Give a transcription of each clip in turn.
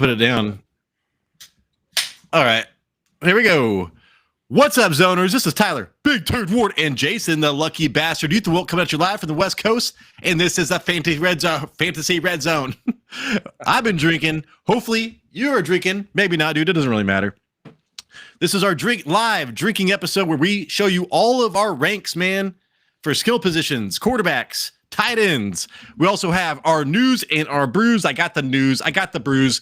put it down. All right, here we go. What's up, zoners? This is Tyler, Big Turd Ward, and Jason, the lucky bastard youth will coming at you live from the West Coast, and this is a Fantasy Red Zone. I've been drinking. Hopefully, you're drinking. Maybe not, dude. It doesn't really matter. This is our live drinking episode where we show you all of our ranks, man, for skill positions, quarterbacks, tight ends. We also have our news and our brews. I got the news. I got the brews.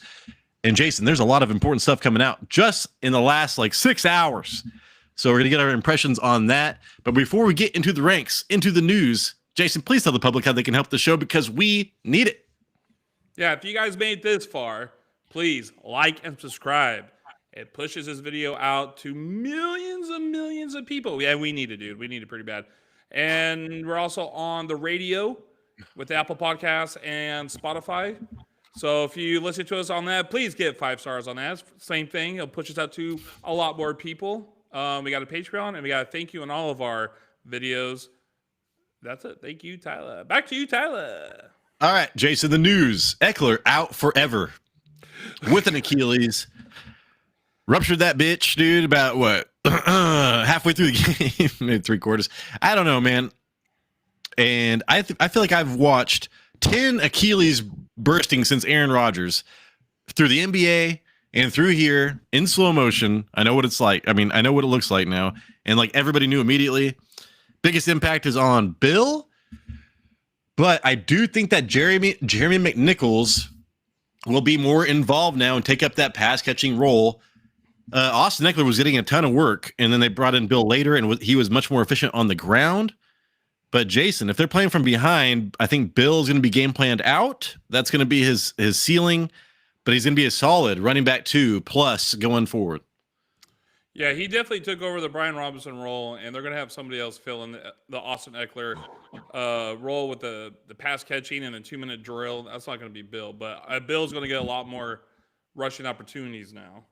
And Jason, there's a lot of important stuff coming out just in the last 6 hours. So we're going to get our impressions on that. But before we get into the ranks, into the news, Jason, please tell the public how they can help the show because we need it. Yeah, if you guys made it this far, please like and subscribe. It pushes this video out to millions of people. Yeah, we need it, dude. We need it pretty bad. And we're also on the radio with Apple Podcasts and Spotify. So if you listen to us on that, please give 5 stars on that. Same thing. It'll push us out to a lot more people. We got a Patreon, and we got a thank you on all of our videos. That's it. Thank you, Tyler. Back to you, Tyler. All right, Jason, the news. Eckler out forever with an Achilles. Ruptured that bitch, dude, about what? Halfway through the game, maybe 3/4. I don't know, man. And I feel like I've watched 10 Achilles bursting since Aaron Rodgers through the NBA and through here in slow motion. I know what it's like. I mean, I know what it looks like now. And everybody knew immediately. Biggest impact is on Bill. But I do think that Jeremy McNichols will be more involved now and take up that pass catching role. Austin Eckler was getting a ton of work, and then they brought in Bill later, and he was much more efficient on the ground. But Jason, if they're playing from behind, I think Bill's going to be game planned out. That's going to be his ceiling, but he's going to be a solid running back 2+ going forward. Yeah, he definitely took over the Brian Robinson role, and they're going to have somebody else fill in the Austin Eckler role with the pass catching and a 2-minute drill. That's not going to be Bill, but Bill's going to get a lot more rushing opportunities now.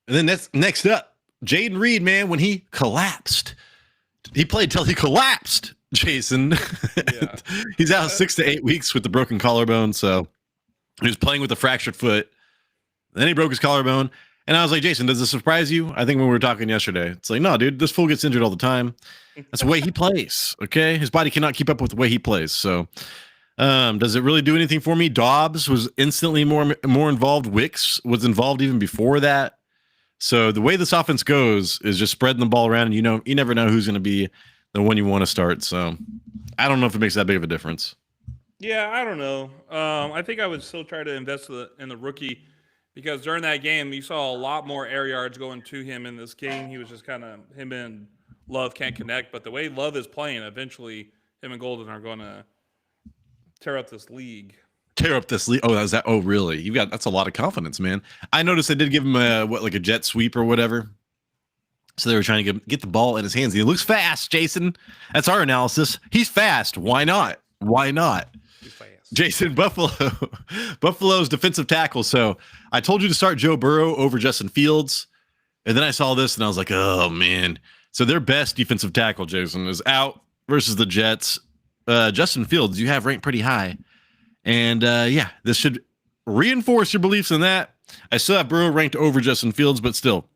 And then next up, Jaden Reed, man, when he collapsed. He played till he collapsed, Jason. Yeah. He's out 6 to 8 weeks with the broken collarbone. So he was playing with a fractured foot. Then he broke his collarbone. And I was like, Jason, does this surprise you? I think when we were talking yesterday, it's like, no, dude, this fool gets injured all the time. That's the way he plays. Okay. His body cannot keep up with the way he plays. So does it really do anything for me? Dobbs was instantly more involved. Wicks was involved even before that. So the way this offense goes is just spreading the ball around, and you never know who's going to be the one you want to start. So I don't know if it makes that big of a difference. Yeah, I don't know. I think I would still try to invest in the rookie because during that game you saw a lot more air yards going to him in this game. He was just kind of him and Love can't connect, but the way Love is playing, eventually him and Golden are going to tear up this league. Oh, that's that. Oh, really? That's a lot of confidence, man. I noticed they did give him a jet sweep or whatever. So they were trying to get the ball in his hands. He looks fast, Jason. That's our analysis. He's fast. Why not? He's fast. Jason, Buffalo's defensive tackle. So I told you to start Joe Burrow over Justin Fields. And then I saw this and I was like, oh man. So their best defensive tackle, Jason, is out versus the Jets. Justin Fields, you have ranked pretty high. And this should reinforce your beliefs in that. I still have Burrow ranked over Justin Fields, but still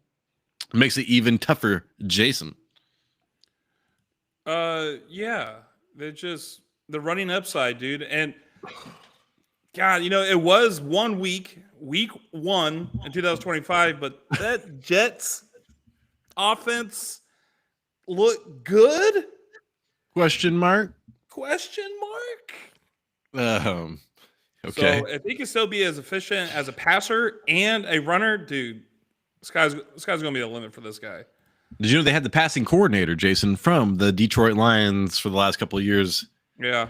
makes it even tougher, Jason. Yeah, they're just the running upside, dude. And God, it was 1 week 1 in 2025, but that Jets offense looked good? Question mark. Okay. So if he can still be as efficient as a passer and a runner, dude, this guy's gonna be the limit for this guy. Did you know they had the passing coordinator, Jason, from the Detroit Lions for the last couple of years? Yeah.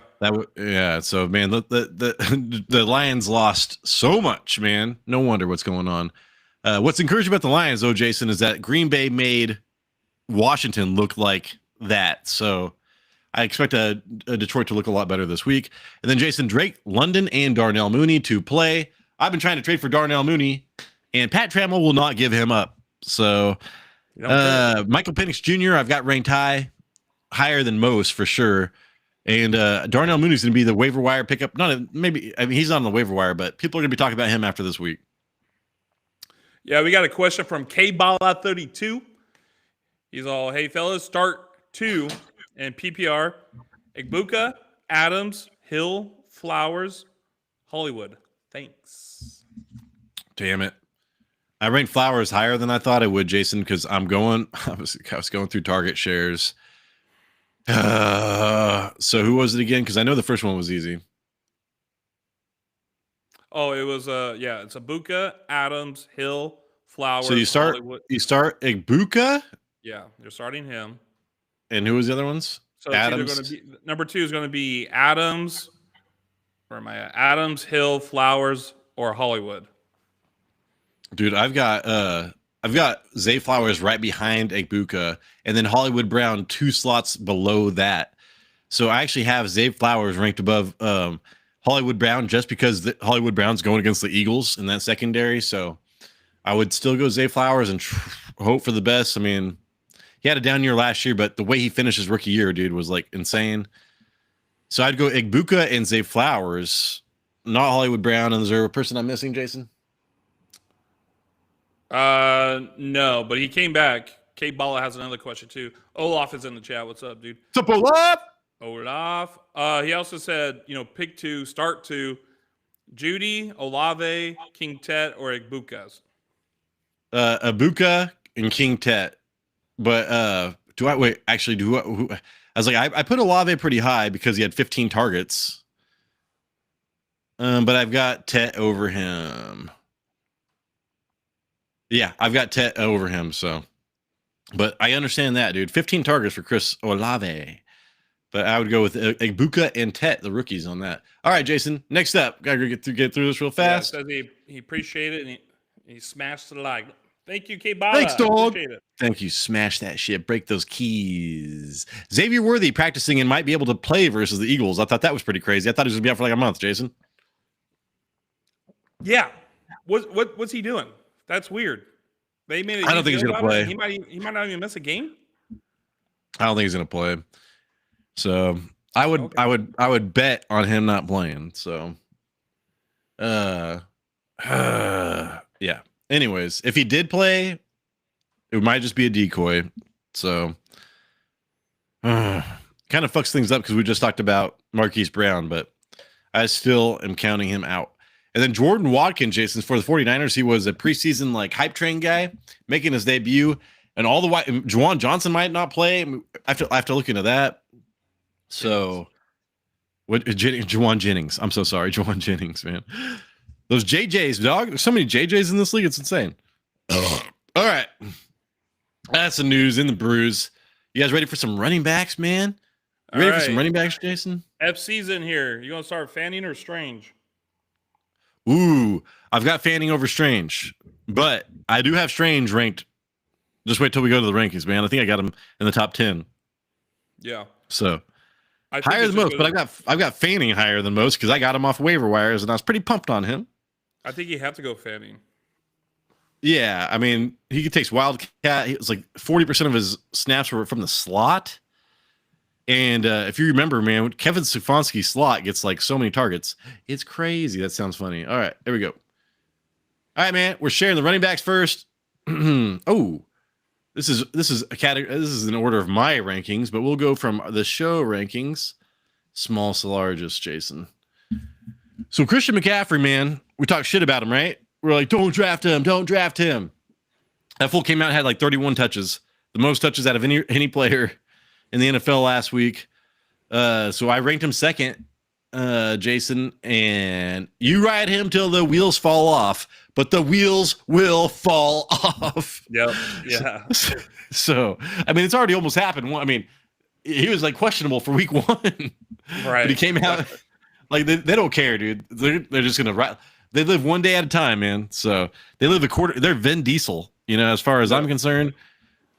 So man, the Lions lost so much, man. No wonder what's going on. What's encouraging about the Lions, though, Jason, is that Green Bay made Washington look like that. So I expect a Detroit to look a lot better this week. And then Jason, Drake London and Darnell Mooney to play. I've been trying to trade for Darnell Mooney, and Pat Trammell will not give him up. So Michael Penix Jr., I've got ranked higher than most for sure. And Darnell Mooney's going to be the waiver wire pickup. Maybe he's not on the waiver wire, but people are going to be talking about him after this week. Yeah, we got a question from KBalla32. He's all, hey, fellas, start 2 in PPR. Igbuka, Adams, Hill, Flowers, Hollywood. Thanks. Damn it. I ranked Flowers higher than I thought I would, Jason, because I was going through target shares. So who was it again? Because I know the first one was easy. Oh, it was it's Igbuka, Adams, Hill, Flowers. So you start Igbuka? Yeah, you're starting him. And who was the other ones? So Adams. It's either going to be number 2 is going to be Adams. Where am I at? Adams, Hill, Flowers, or Hollywood. Dude, I've got Zay Flowers right behind Igbuka, and then Hollywood Brown 2 slots below that. So I actually have Zay Flowers ranked above Hollywood Brown just because Hollywood Brown's going against the Eagles in that secondary. So I would still go Zay Flowers and hope for the best. I mean, he had a down year last year, but the way he finished his rookie year, dude, was like insane. So I'd go Igbuka and Zay Flowers, not Hollywood Brown. And is there a person I'm missing, Jason? No, but he came back. Kate Balla has another question too. Olaf is in the chat. What's up, dude? What's up, Olaf? Olaf. He also said, pick 2, start 2, Judy, Olave, King Tet, or Igbukas. Igbuka and King Tet. But do I wait? Actually, I was like, I put Olave pretty high because he had 15 targets. But I've got Tet over him. Yeah, I've got Tet over him. So, but I understand that, dude. 15 targets for Chris Olave. But I would go with Igbuka and Tet, the rookies, on that. All right, Jason. Next up, gotta get through this real fast. Yeah, says he appreciated it and he smashed the like. Thank you, K Balla. Thanks, dog. Thank you. Smash that shit. Break those keys. Xavier Worthy practicing and might be able to play versus the Eagles. I thought that was pretty crazy. I thought he was gonna be out for like a month, Jason. Yeah. What's he doing? That's weird. They made. I don't think he's gonna play. He might not even miss a game. I don't think he's gonna play. So I would bet on him not playing. So, yeah. Anyways, if he did play, it might just be a decoy. So, kind of fucks things up because we just talked about Marquise Brown, but I still am counting him out. And then Jordan Watkins, Jason, for the 49ers, he was a preseason like hype train guy making his debut. And all the white Juwan Johnson might not play. I have to look into that. So, Juwan Jennings. I'm so sorry, Juwan Jennings, man. Those JJs, dog. There's so many JJs in this league. It's insane. All right. That's the news in the brews. You guys ready for some running backs, man? You ready for some running backs, Jason? FC's in here. You want to start Fanning or Strange? Ooh, I've got Fanning over Strange, but I do have Strange ranked. Just wait till we go to the rankings, man. I think I got him in the top 10. Yeah. So higher than most, but I've got Fanning higher than most because I got him off waiver wires and I was pretty pumped on him. I think you have to go Fanning. Yeah, I mean, he takes Wildcat. It was like 40% of his snaps were from the slot. And if you remember, man, Kevin Stefanski's slot gets like so many targets. It's crazy. That sounds funny. All right, there we go. All right, man, we're sharing the running backs first. Oh, this is a category. This is in order of my rankings, but we'll go from the show rankings, small to largest, Jason. So Christian McCaffrey, man, we talked shit about him, right? We're like, don't draft him. That fool came out and had like 31 touches, the most touches out of any player in the NFL last week. So I ranked him second, Jason, and you ride him till the wheels fall off, but the wheels will fall off. Yep. Yeah. So, I mean, it's already almost happened. I mean, he was like questionable for week 1, right? But he came out like they don't care, dude. They're just gonna ride. They live one day at a time, man. So they live a quarter. They're Vin Diesel, as far as I'm concerned.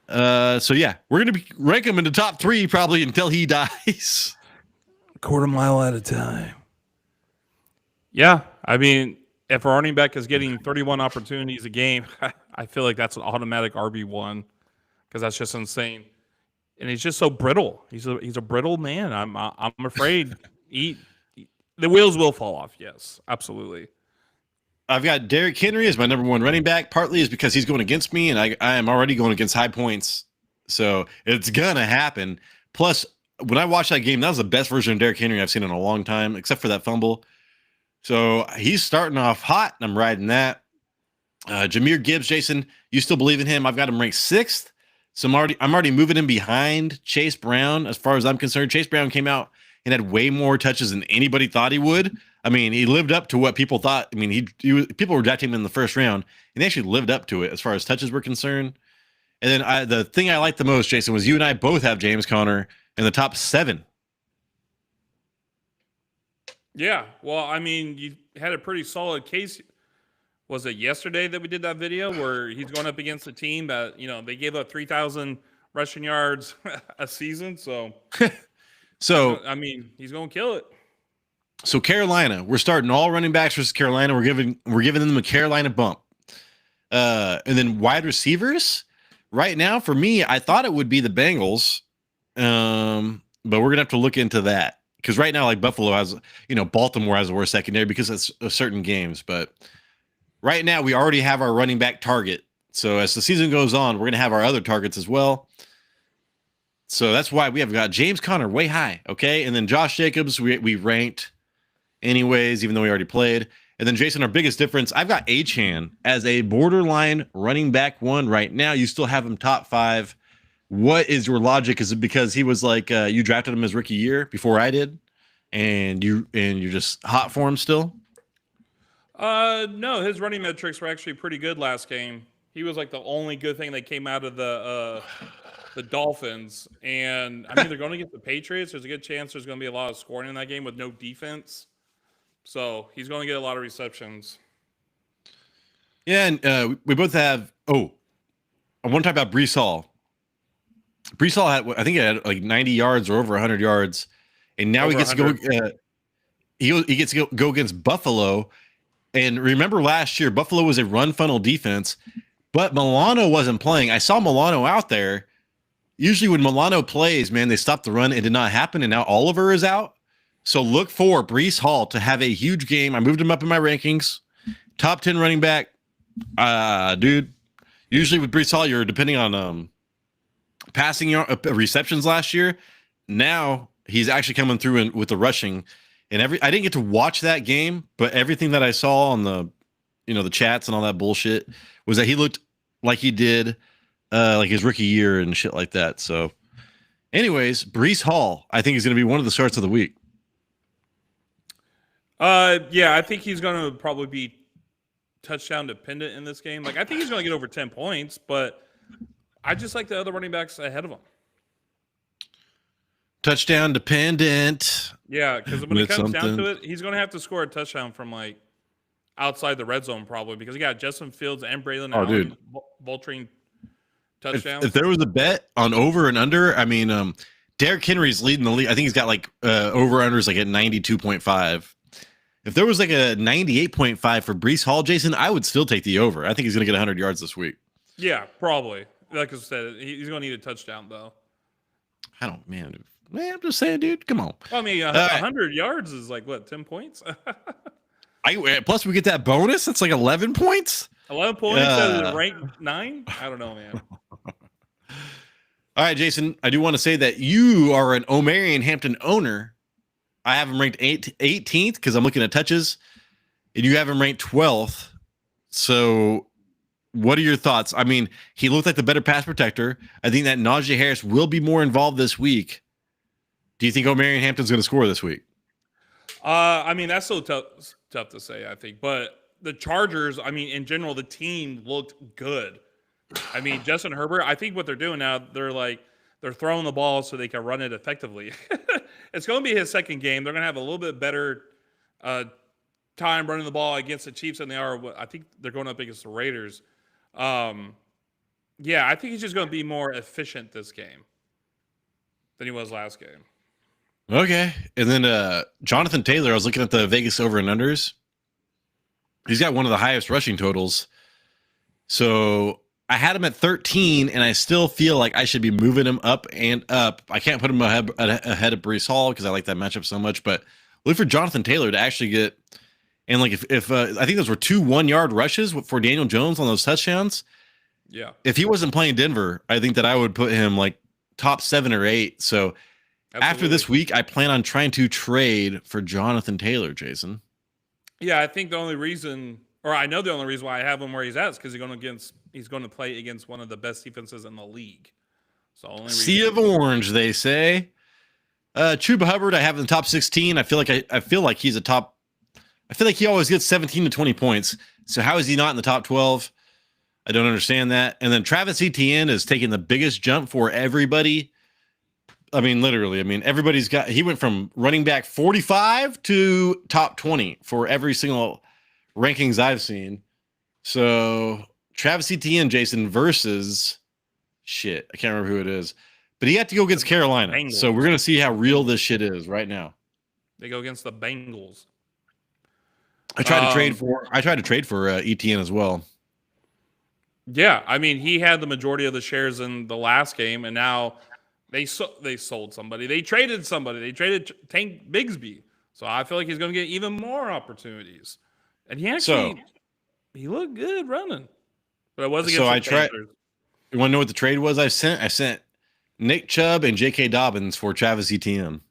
So yeah, we're gonna rank him in the top 3 probably until he dies. A quarter mile at a time. Yeah, I mean, if a running back is getting 31 opportunities a game, I feel like that's an automatic RB1 because that's just insane. and he's just so brittle. He's a brittle man. I'm afraid the wheels will fall off. Yes, absolutely. I've got Derrick Henry as my number one running back. Partly is because he's going against me, and I am already going against high points, so it's gonna happen. Plus, when I watched that game, that was the best version of Derrick Henry I've seen in a long time, except for that fumble. So he's starting off hot, and I'm riding that. Jahmyr Gibbs, Jason, you still believe in him? I've got him ranked 6th. So I'm already moving him behind Chase Brown. As far as I'm concerned, Chase Brown came out and had way more touches than anybody thought he would. I mean, he lived up to what people thought. I mean, people were drafting him in the first round, and he actually lived up to it as far as touches were concerned. And then the thing I liked the most, Jason, was you and I both have James Conner in the top 7. Yeah, well, I mean, you had a pretty solid case. Was it yesterday that we did that video where he's going up against a team that, they gave up 3,000 rushing yards a season? So, I mean, he's going to kill it. So Carolina, we're starting all running backs versus Carolina. We're giving them a Carolina bump. And then wide receivers, right now, for me, I thought it would be the Bengals. But we're gonna have to look into that. Because right now, like Buffalo has, Baltimore has the worst secondary because of certain games. But right now, we already have our running back target. So as the season goes on, we're going to have our other targets as well. So that's why we have got James Conner way high, okay? And then Josh Jacobs, we ranked anyways, even though we already played. And then Jason, our biggest difference, I've got Achane as a borderline running back 1 right now. You still have him top 5. What is your logic? Is it because he was like you drafted him as rookie year before I did, and you're just hot for him still? No, his running metrics were actually pretty good last game. He was like the only good thing that came out of the Dolphins, and I mean they're going to get the Patriots. There's a good chance there's going to be a lot of scoring in that game with no defense, so he's going to get a lot of receptions. Yeah, and we both have. Oh, I want to talk about Breece Hall. Breece Hall I think he had like 90 yards or over 100 yards, and now he gets to go. He gets to go against Buffalo. And remember last year, Buffalo was a run funnel defense, but Milano wasn't playing. I saw Milano out there. Usually when Milano plays, man, they stop the run. It did not happen, and now Oliver is out. So look for Breece Hall to have a huge game. I moved him up in my rankings. Top 10 running back. Dude, usually with Breece Hall, you're depending on passing receptions last year. Now he's actually coming through with the rushing. And I didn't get to watch that game, but everything that I saw on the chats and all that bullshit was that he looked like he did like his rookie year and shit like that. So anyways, Breece Hall, I think is going to be one of the starts of the week. Yeah, I think he's going to probably be touchdown dependent in this game. Like, I think he's going to get over 10 points, but I just like the other running backs ahead of him. Touchdown dependent. Yeah, because when it comes down to it, he's going to have to score a touchdown from like outside the red zone probably because he got Justin Fields and Braylon Allen vulturing touchdowns. If there was a bet on over and under, I mean, Derrick Henry's leading the league. I think he's got like over unders like at 92.5. If there was like a 98.5 for Breece Hall, Jason, I would still take the over. I think he's going to get 100 yards this week. Yeah, probably. Like I said, he's going to need a touchdown though. Man, I'm just saying, dude. Come on. I mean, 100 yards is like what, 10 points? Plus, we get that bonus. It's like 11 points. 11 points out of rank 9. I don't know, man. All right, Jason. I do want to say that you are an Omarion Hampton owner. I have him ranked 18th because I'm looking at touches, and you have him ranked 12th. So, what are your thoughts? I mean, he looked like the better pass protector. I think that Najee Harris will be more involved this week. Do you think Omarion Hampton's going to score this week? I mean, that's so tough to say, I think. But the Chargers, I mean, in general, the team looked good. I mean, Justin Herbert, I think what they're doing now, they're throwing the ball so they can run it effectively. It's going to be his second game. They're going to have a little bit better time running the ball against the Chiefs than they are. I think they're going up against the Raiders. Yeah, I think he's just going to be more efficient this game than he was last game. Okay. And then Jonathan Taylor, I was looking at the Vegas over and unders. He's got one of the highest rushing totals. So I had him at 13, and I still feel like I should be moving him up and up. I can't put him ahead of Brees Hall because I like that matchup so much. But look for Jonathan Taylor to actually get. And like if I think those were 2 1-yard rushes for Daniel Jones on those touchdowns. Yeah. If he wasn't playing Denver, I think that I would put him like top 7 or 8. So after this week, I plan on trying to trade for Jonathan Taylor, Jason. Yeah, I think the only reason, or I know the only reason why I have him where he's at is because he's going to play against one of the best defenses in the league. So only sea of orange, they say. Chuba Hubbard, I have in the top 16. I feel like he's a top. I feel like he always gets 17 to 20 points. So how is he not in the top 12? I don't understand that. And then Travis Etienne is taking the biggest jump for everybody. I mean, literally. I mean, he went from running back 45 to top 20 for every single rankings I've seen. So Travis Etienne, Jason, versus I can't remember who it is, but he had to go against Carolina. Bengals. So we're going to see how real this shit is right now. They go against the Bengals. I tried to trade for Etienne as well. Yeah, I mean, he had the majority of the shares in the last game, and now they sold somebody. They traded somebody. They traded Tank Bigsby. So I feel like he's going to get even more opportunities. And he looked good running, but it wasn't against the Panthers. You want to know what the trade was? I sent Nick Chubb and J.K. Dobbins for Travis Etienne.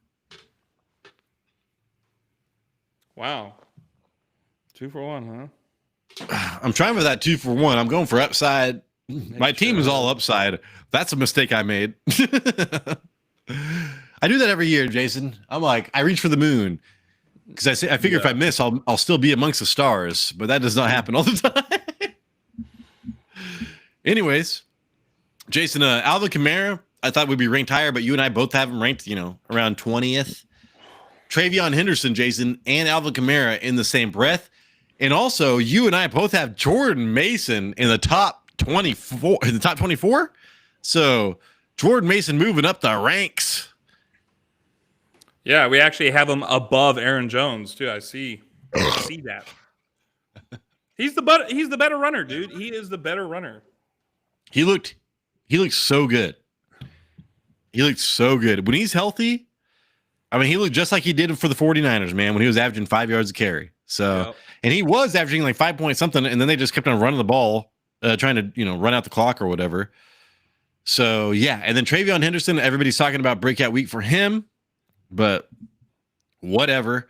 Wow. 2 for 1, huh? I'm trying for that 2 for 1. I'm going for upside. My team is all upside. That's a mistake I made. I do that every year, Jason. I'm like, I reach for the moon because I figure if I miss, I'll still be amongst the stars. But that does not happen all the time. Anyways, Jason, Alvin Kamara, I thought would be ranked higher, but you and I both have him ranked, around 20th. Travion Henderson, Jason, and Alvin Kamara in the same breath. And also, you and I both have Jordan Mason in the top 24. In the top 24. So Jordan Mason moving up the ranks. Yeah, we actually have him above Aaron Jones too. I see that. He's the better runner, dude. He is the better runner. He looked so good. He looked so good when he's healthy. I mean, he looked just like he did for the 49ers, man, when he was averaging 5 yards a carry. So, and he was averaging like 5 point something, and then they just kept on running the ball, trying to, run out the clock or whatever. So, yeah. And then Travion Henderson, everybody's talking about breakout week for him, but whatever.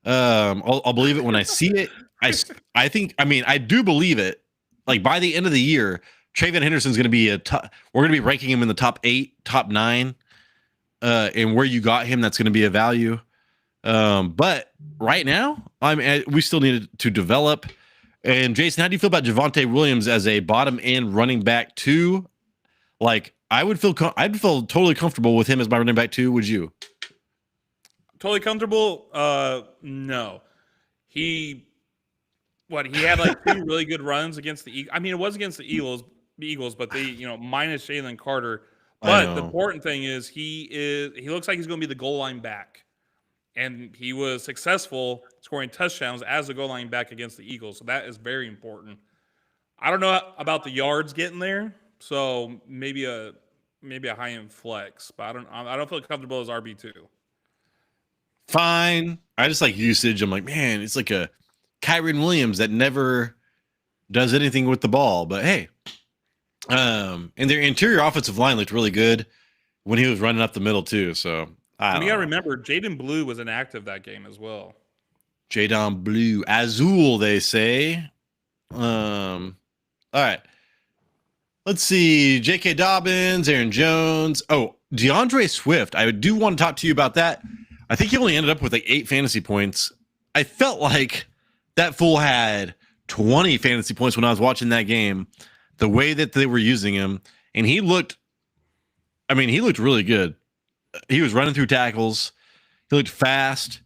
I'll believe it when I see it. I think, I do believe it. Like by the end of the year, Travion Henderson's going to be we're going to be ranking him in the top 8, top 9. And where you got him, that's going to be a value. But right now, we still need to develop. And Jason, how do you feel about Javonte Williams as a bottom end running back 2? Like, I'd feel totally comfortable with him as my running back 2. Would you? Totally comfortable? No. He had like 2 really good runs against the Eagles. I mean, it was against the Eagles, but they, minus Jalen Carter. But the important thing is he looks like he's going to be the goal line back. And he was successful scoring touchdowns as a goal line back against the Eagles. So that is very important. I don't know about the yards getting there. So maybe a high end flex, but I don't feel comfortable as RB2. Fine. I just like usage. I'm like, man, it's like a Kyron Williams that never does anything with the ball. But hey, and their interior offensive line looked really good when he was running up the middle too. So you got to remember, Jaden Blue was inactive that game as well. Jaden Blue, Azul, they say. All right. Let's see. J.K. Dobbins, Aaron Jones. Oh, DeAndre Swift. I do want to talk to you about that. I think he only ended up with like 8 fantasy points. I felt like that fool had 20 fantasy points when I was watching that game. The way that they were using him, and he looked really good. He was running through tackles. He looked fast.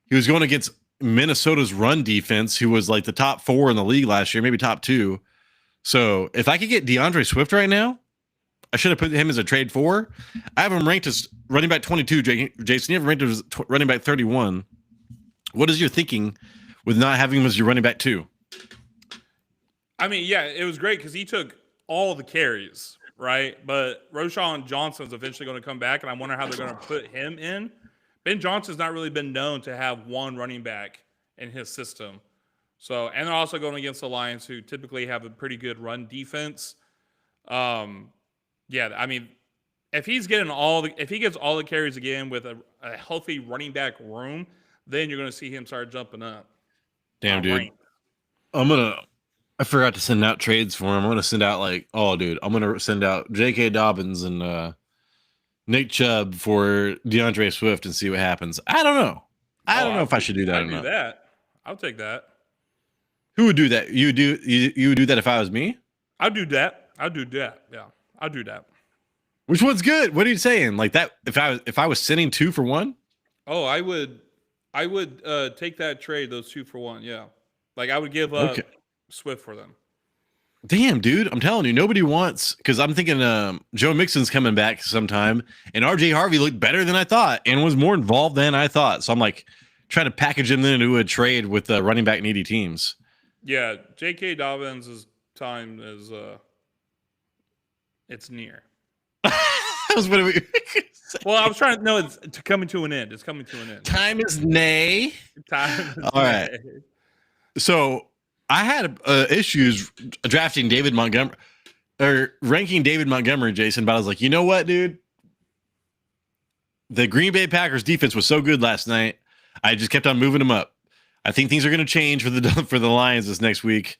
He was going against Minnesota's run defense, who was like the top 4 in the league last year, maybe top 2. So if I could get DeAndre Swift right now, I should have put him as a trade 4. I have him ranked as running back 22, Jason. You have him ranked as running back 31. What is your thinking with not having him as your running back 2? I mean, yeah, it was great because he took all the carries, right? But Roshan Johnson's eventually going to come back, and I wonder how they're going to put him in. Ben Johnson's not really been known to have one running back in his system. So, and they're also going against the Lions, who typically have a pretty good run defense. Yeah, I mean, if he gets all the carries again with a healthy running back room, then you're going to see him start jumping up. Damn, dude. I forgot to send out trades for him. I'm gonna send out I'm gonna send out J.K. Dobbins and Nick Chubb for DeAndre Swift and see what happens. I don't know. I don't know if I should do that or not. I'll take that. Who would do that? You would do that if I was me? I'd do that. Yeah, I'll do that. Which one's good? What are you saying? Like that? If I was sending 2 for 1? Oh, I would take that trade, those 2 for 1. Yeah, like I would give up Swift for them. Damn, dude, I'm telling you, nobody wants, because I'm thinking Joe Mixon's coming back sometime, and RJ Harvey looked better than I thought and was more involved than I thought. So I'm like trying to package him into a trade with running back needy teams. Yeah, J.K. Dobbins' time is it's near. Well, I was trying to know it's coming to an end. It's coming to an end. Time is nay. All right. So I had issues drafting David Montgomery or ranking David Montgomery, Jason, but I was like, you know what, dude? The Green Bay Packers defense was so good last night. I just kept on moving them up. I think things are going to change for the Lions this next week.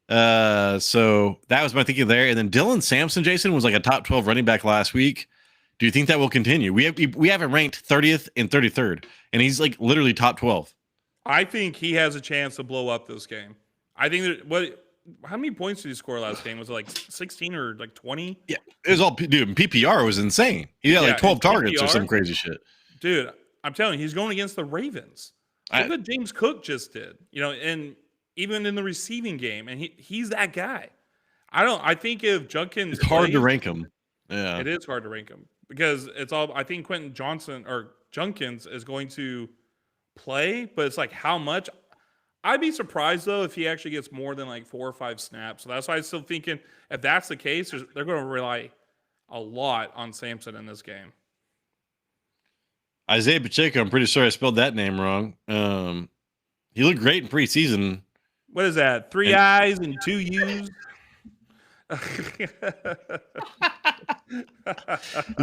So that was my thinking there. And then Dylan Sampson, Jason, was like a top 12 running back last week. Do you think that will continue? We have him ranked 30th and 33rd, and he's like literally top 12. I think he has a chance to blow up this game. I think how many points did he score last game? Was it like 16 or like 20? Yeah, it was all, dude. PPR was insane. He had like 12 targets PPR, or some crazy shit. Dude, I'm telling you, he's going against the Ravens. Look what James Cook just did. And even in the receiving game, and he's that guy. I think if Junkins, it's hard to rank him. Yeah, it is hard to rank him because it's all. I think Quentin Johnson or Junkins is going to play, but it's like how much. I'd be surprised though if he actually gets more than like 4 or 5 snaps. So that's why I'm still thinking if that's the case, they're going to rely a lot on Sampson in this game. Isaiah Pacheco, I'm pretty sure I spelled that name wrong. He looked great in preseason. What is that? 3 I's and 2 U's? If you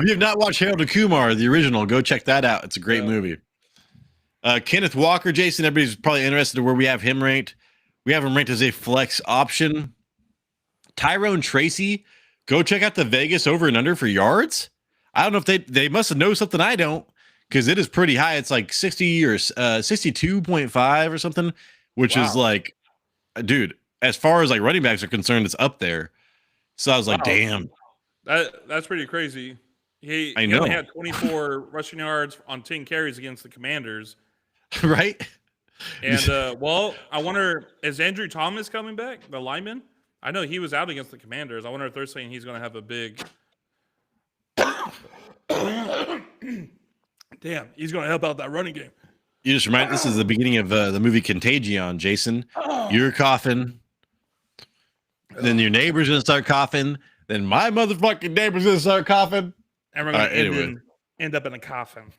have not watched Harold and Kumar, the original, go check that out. It's a great movie. Kenneth Walker, Jason, everybody's probably interested in where we have him ranked. We have him ranked as a flex option. Tyrone Tracy, go check out the Vegas over and under for yards. I don't know if they must have known something I don't, because it is pretty high. It's like 60 or 62.5 or something, which is like, dude, as far as like running backs are concerned, it's up there. So I was like, damn. That's pretty crazy. He only had 24 rushing yards on 10 carries against the Commanders. Right? And, I wonder, is Andrew Thomas coming back, the lineman? I know he was out against the Commanders. I wonder if they're saying he's going to have a big... Damn, he's going to help out that running game. You just remind this is the beginning of the movie Contagion, Jason. You're coughing. Then your neighbor's going to start coughing. Then my motherfucking neighbor's going to start coughing. And we're going to end up in a coffin.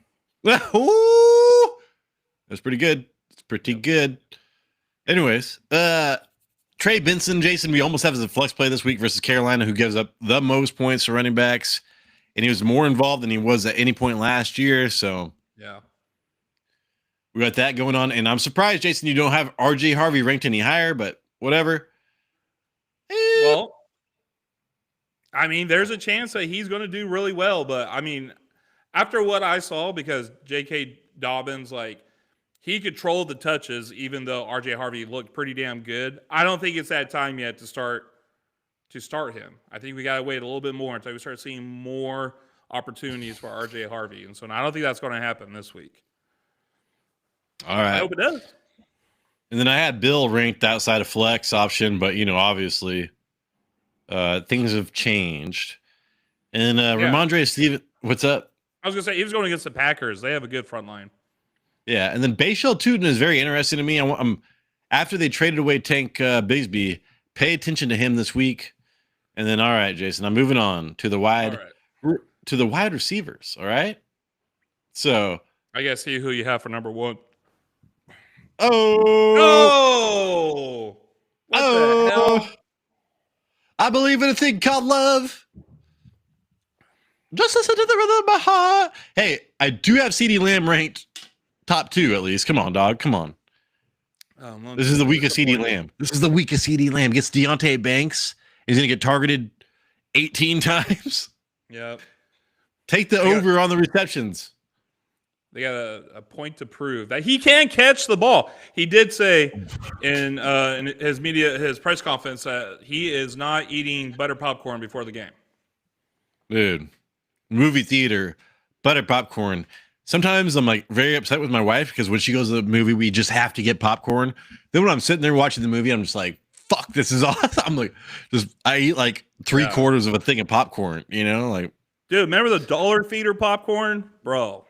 Ooh, that's pretty good. It's pretty good. Anyways, Trey Benson, Jason, we almost have as a flex play this week versus Carolina, who gives up the most points for running backs. And he was more involved than he was at any point last year. So, yeah, we got that going on. And I'm surprised, Jason, you don't have RJ Harvey ranked any higher, but whatever. Well, I mean, there's a chance that he's going to do really well. But, I mean, after what I saw, because J.K. Dobbins, like, he controlled the touches, even though RJ Harvey looked pretty damn good. I don't think it's that time yet to start him. I think we got to wait a little bit more until we start seeing more opportunities for RJ Harvey. And so I don't think that's going to happen this week. All right. I hope it does. And then I had Bill ranked outside of flex option, but, obviously things have changed. And Ramondre Steven, what's up? I was going to say, he was going against the Packers. They have a good front line. Yeah, and then Bayshell Tootin is very interesting to me. I'm after they traded away Tank Bigsby, pay attention to him this week. And then, all right, Jason, I'm moving on to the All wide right. receivers. All right. So, I gotta see who you have for number one. oh, Oh, what the oh, hell? I believe in a thing called love. Just listen to the rhythm of my heart. Hey, I do have CD Lamb ranked top 2 at least. Come on, dog. Come on. This is the weakest CD Lamb. This is the weakest CD Lamb. Gets Deontay Banks. He's going to get targeted 18 times. Yep. Take the over on the receptions. They got a point to prove that he can catch the ball. He did say in his press conference that he is not eating butter popcorn before the game. Dude, movie theater, butter popcorn. Sometimes I'm like very upset with my wife because when she goes to the movie, we just have to get popcorn. Then when I'm sitting there watching the movie, I'm just like, fuck, this is awesome. I'm like, I eat like 3/4 of a thing of popcorn, like. Dude, remember the dollar feeder popcorn? Bro,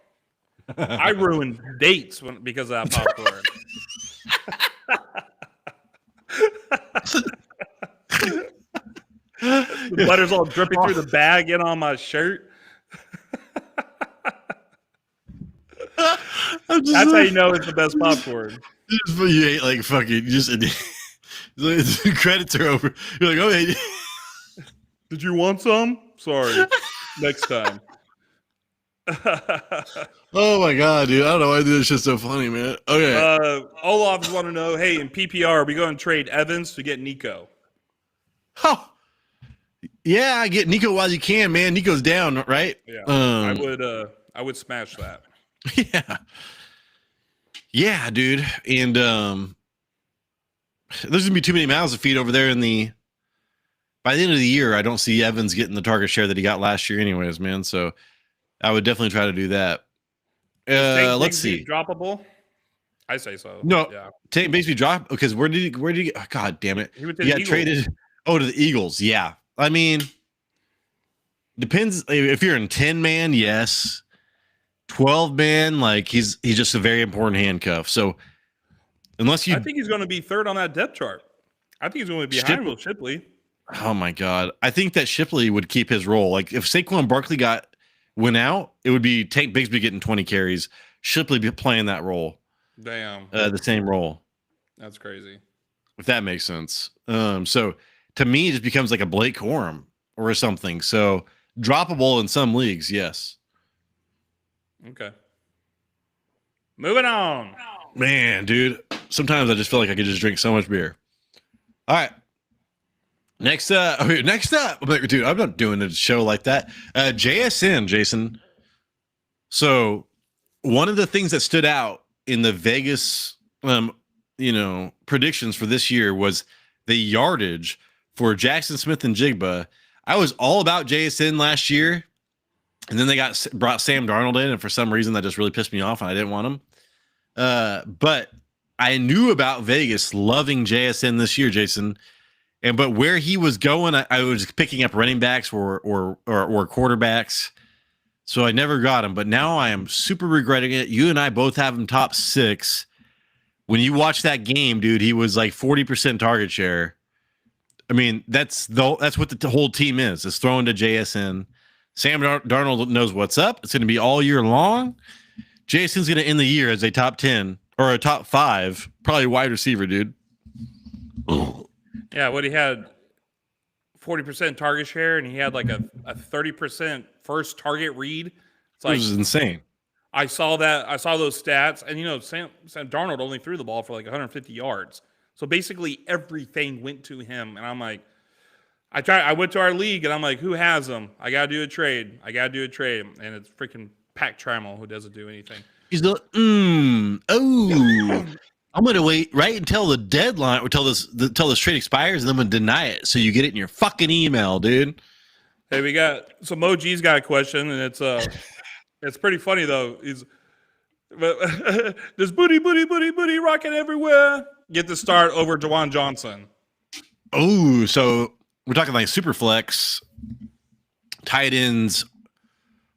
I ruined dates because of that popcorn. The butter's all dripping through the bag in on my shirt. That's how you know it's the best popcorn. You ate like fucking the credits are over. You're like, oh, hey. Did you want some? Sorry. Next time. Oh my god, dude! I don't know why this shit's so funny, man. Okay. Olaf's want to know, hey, in PPR, are we going to trade Evans to get Nico? Oh, yeah, I get Nico while you can, man. Nico's down, right? Yeah, I would smash that. Yeah, dude. And there's gonna be too many mouths to feed over there by the end of the year. I don't see Evans getting the target share that he got last year, anyways, man. So I would definitely try to do that. Let's see. Droppable? I say so. No, yeah. Tank basically drop because where did he get? Oh, god damn it! He got traded. Oh, to the Eagles. Yeah, I mean, depends if you're in 10-man. Yes, 12-man. Like he's just a very important handcuff. So unless you, I think he's going to be third on that depth chart. I think he's going to be behind Will Shipley. Oh my god, I think that Shipley would keep his role. Like if Saquon Barkley went out, it would be Tank Bigsby getting 20 carries. Shipley be playing that role. Damn. The same role. That's crazy. If that makes sense. So to me, it just becomes like a Blake Corum or something. So droppable in some leagues, yes. Okay. Moving on. Man, dude. Sometimes I just feel like I could just drink so much beer. All right. Next up, dude, I'm not doing a show like that. JSN, Jason. So one of the things that stood out in the Vegas, predictions for this year was the yardage for Jackson Smith and Jigba. I was all about JSN last year, and then they brought Sam Darnold in, and for some reason that just really pissed me off, and I didn't want him. But I knew about Vegas loving JSN this year, Jason. But where he was going, I was picking up running backs or quarterbacks. So I never got him. But now I am super regretting it. You and I both have him top 6. When you watch that game, dude, he was like 40% target share. I mean, that's what the whole team is. It's throwing to JSN. Sam Darnold knows what's up. It's going to be all year long. JSN's going to end the year as a top 10 or a top 5, probably wide receiver, dude. Yeah, what he had 40% target share, and he had like a 30% first target read. It's like, this is insane. I saw that. I saw those stats, and Sam Darnold only threw the ball for like 150 yards. So basically everything went to him, and I'm like, I went to our league, and I'm like, who has him? I gotta do a trade. And it's freaking Pat Trammell who doesn't do anything. He's like, I'm going to wait right until the deadline, or until this trade expires, and then I'm going to deny it so you get it in your fucking email, dude. Hey, we got so Mo G's got a question, and it's pretty funny though. There's booty rocking everywhere. Get the start over Jawan Johnson. Oh, so we're talking like super flex, tight ends,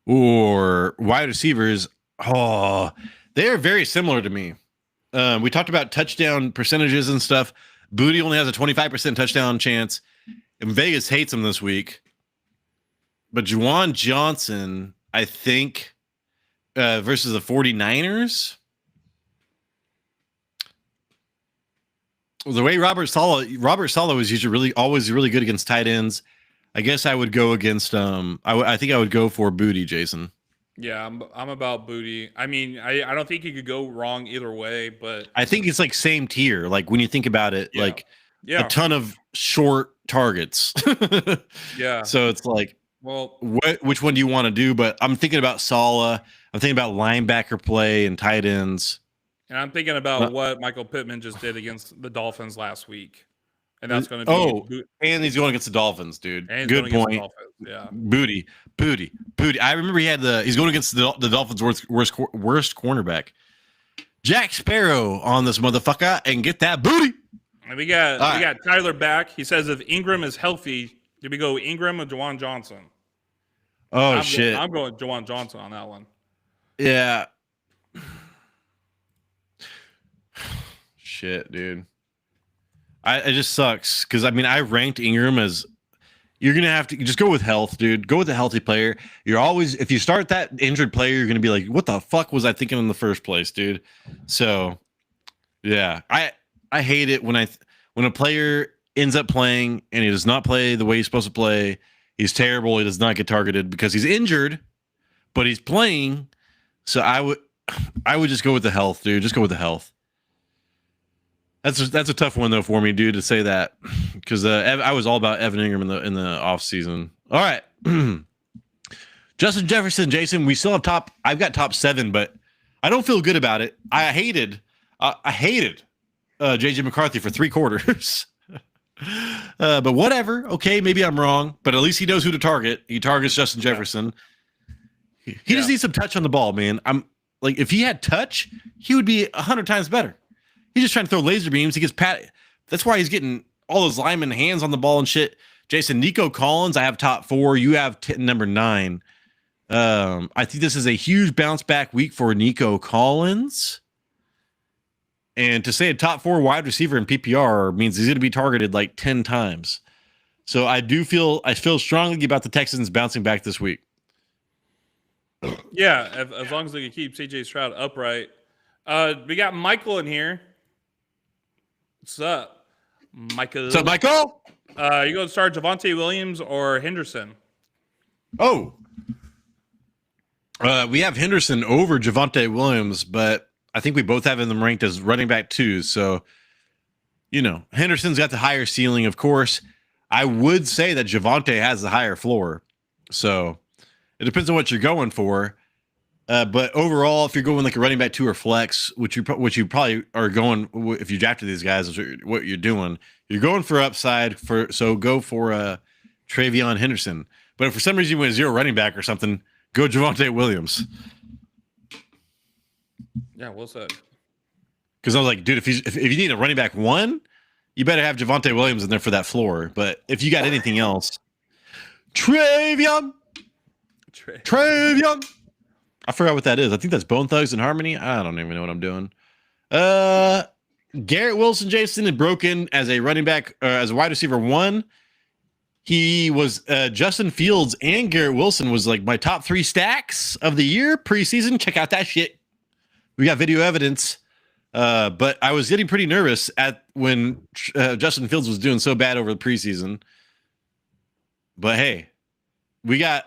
or wide receivers. Oh, they are very similar to me. We talked about touchdown percentages and stuff. Booty only has a 25% touchdown chance. and Vegas hates him this week. But Juwan Johnson, I think, versus the 49ers. The way Robert Saleh was usually always really good against tight ends. I guess I would go against I think I would go for Booty, Jason. Yeah, I'm about Booty. I mean, I don't think you could go wrong either way, but I think it's like same tier. Like when you think about it, like a yeah, ton of short targets. yeah. So it's like, Well, which one do you want to do? But I'm thinking about Saleh. I'm thinking about linebacker play and tight ends. and I'm thinking about what Michael Pittman just did against the Dolphins last week, and that's going to be and he's going against the Dolphins, dude. and Good point. Yeah, Booty. I remember he's going against the Dolphins' worst cornerback, Jack Sparrow, on this motherfucker, and get that booty. And we got Tyler back. He says if Ingram is healthy, do we go Ingram or Juwan Johnson? Oh shit! I'm going Juwan Johnson on that one. Yeah. Shit, dude. It just sucks because I mean I ranked Ingram as you're gonna have to just go with health, dude. Go with a healthy player. You're always if you start that injured player, you're gonna be like, what the fuck was I thinking in the first place, dude? So yeah, I hate it when a player ends up playing and he does not play the way he's supposed to play. He's terrible. He does not get targeted because he's injured, but he's playing. So I would just go with the health, dude. Just go with the health. That's a tough one though for me, dude, to say that because I was all about Evan Ingram in the off season. All right, Justin Jefferson, Jason. We still have I've got top 7, but I don't feel good about it. I hated JJ McCarthy for 3 quarters. But whatever. Okay, maybe I'm wrong, but at least he knows who to target. He targets Justin Jefferson. He just needs some touch on the ball, man. I'm like, if he had touch, he would be 100 times better. He's just trying to throw laser beams. He gets pat. That's why he's getting all those linemen hands on the ball and shit. Jason, Nico Collins, I have top 4. You have number 9. I think this is a huge bounce back week for Nico Collins. And to say a top 4 wide receiver in PPR means he's going to be targeted like 10 times. So I feel strongly about the Texans bouncing back this week. Yeah, as long as they can keep CJ Stroud upright. We got Michael in here. What's up, Michael? What's up, Michael? You going to start Javonte Williams or Henderson? Oh. We have Henderson over Javonte Williams, but I think we both have them ranked as running back 2. So, Henderson's got the higher ceiling, of course. I would say that Javonte has the higher floor. So it depends on what you're going for. But overall, if you're going like a running back 2 or flex, which you probably are going if you drafted these guys, is what you're doing. You're going for upside so go for Travion Henderson. But if for some reason you went 0 running back or something, go Javonte Williams. Yeah, well said. Because I was like, dude, if you need a running back 1, you better have Javonte Williams in there for that floor. But if you got anything else, Travion. I forgot what that is. I think that's Bone Thugs and Harmony. I don't even know what I'm doing. Garrett Wilson, Jason, had broken as a running back, as a wide receiver 1. He was Justin Fields and Garrett Wilson was like my top 3 stacks of the year preseason. Check out that shit. We got video evidence. But I was getting pretty nervous when Justin Fields was doing so bad over the preseason. But hey, you got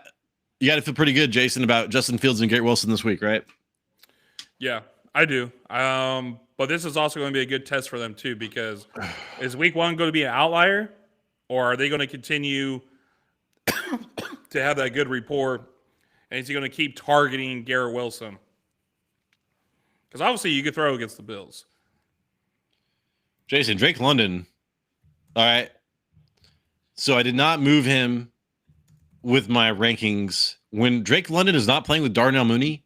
to feel pretty good, Jason, about Justin Fields and Garrett Wilson this week, right? Yeah, I do. But this is also going to be a good test for them too, because is week 1 going to be an outlier, or are they going to continue to have that good rapport? And is he going to keep targeting Garrett Wilson? Because obviously you could throw against the Bills. Jason, Drake London. All right. So I did not move him with my rankings. When Drake London is not playing with Darnell Mooney,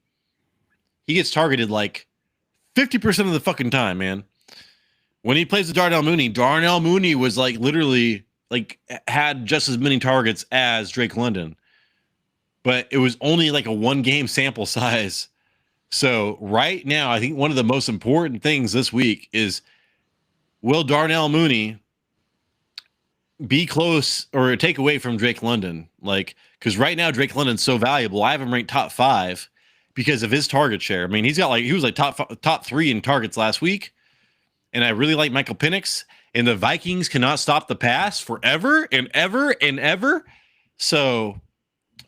he gets targeted like 50% of the fucking time, man. When he plays with Darnell Mooney was like literally like had just as many targets as Drake London. But it was only like a 1-game sample size. So right now, I think one of the most important things this week is, will Darnell Mooney be close or take away from Drake London. Like, because right now Drake London's so valuable. I have him ranked top 5 because of his target share. I mean, he was like top 3 in targets last week, and I really like Michael Penix. And the Vikings cannot stop the pass forever and ever and ever. So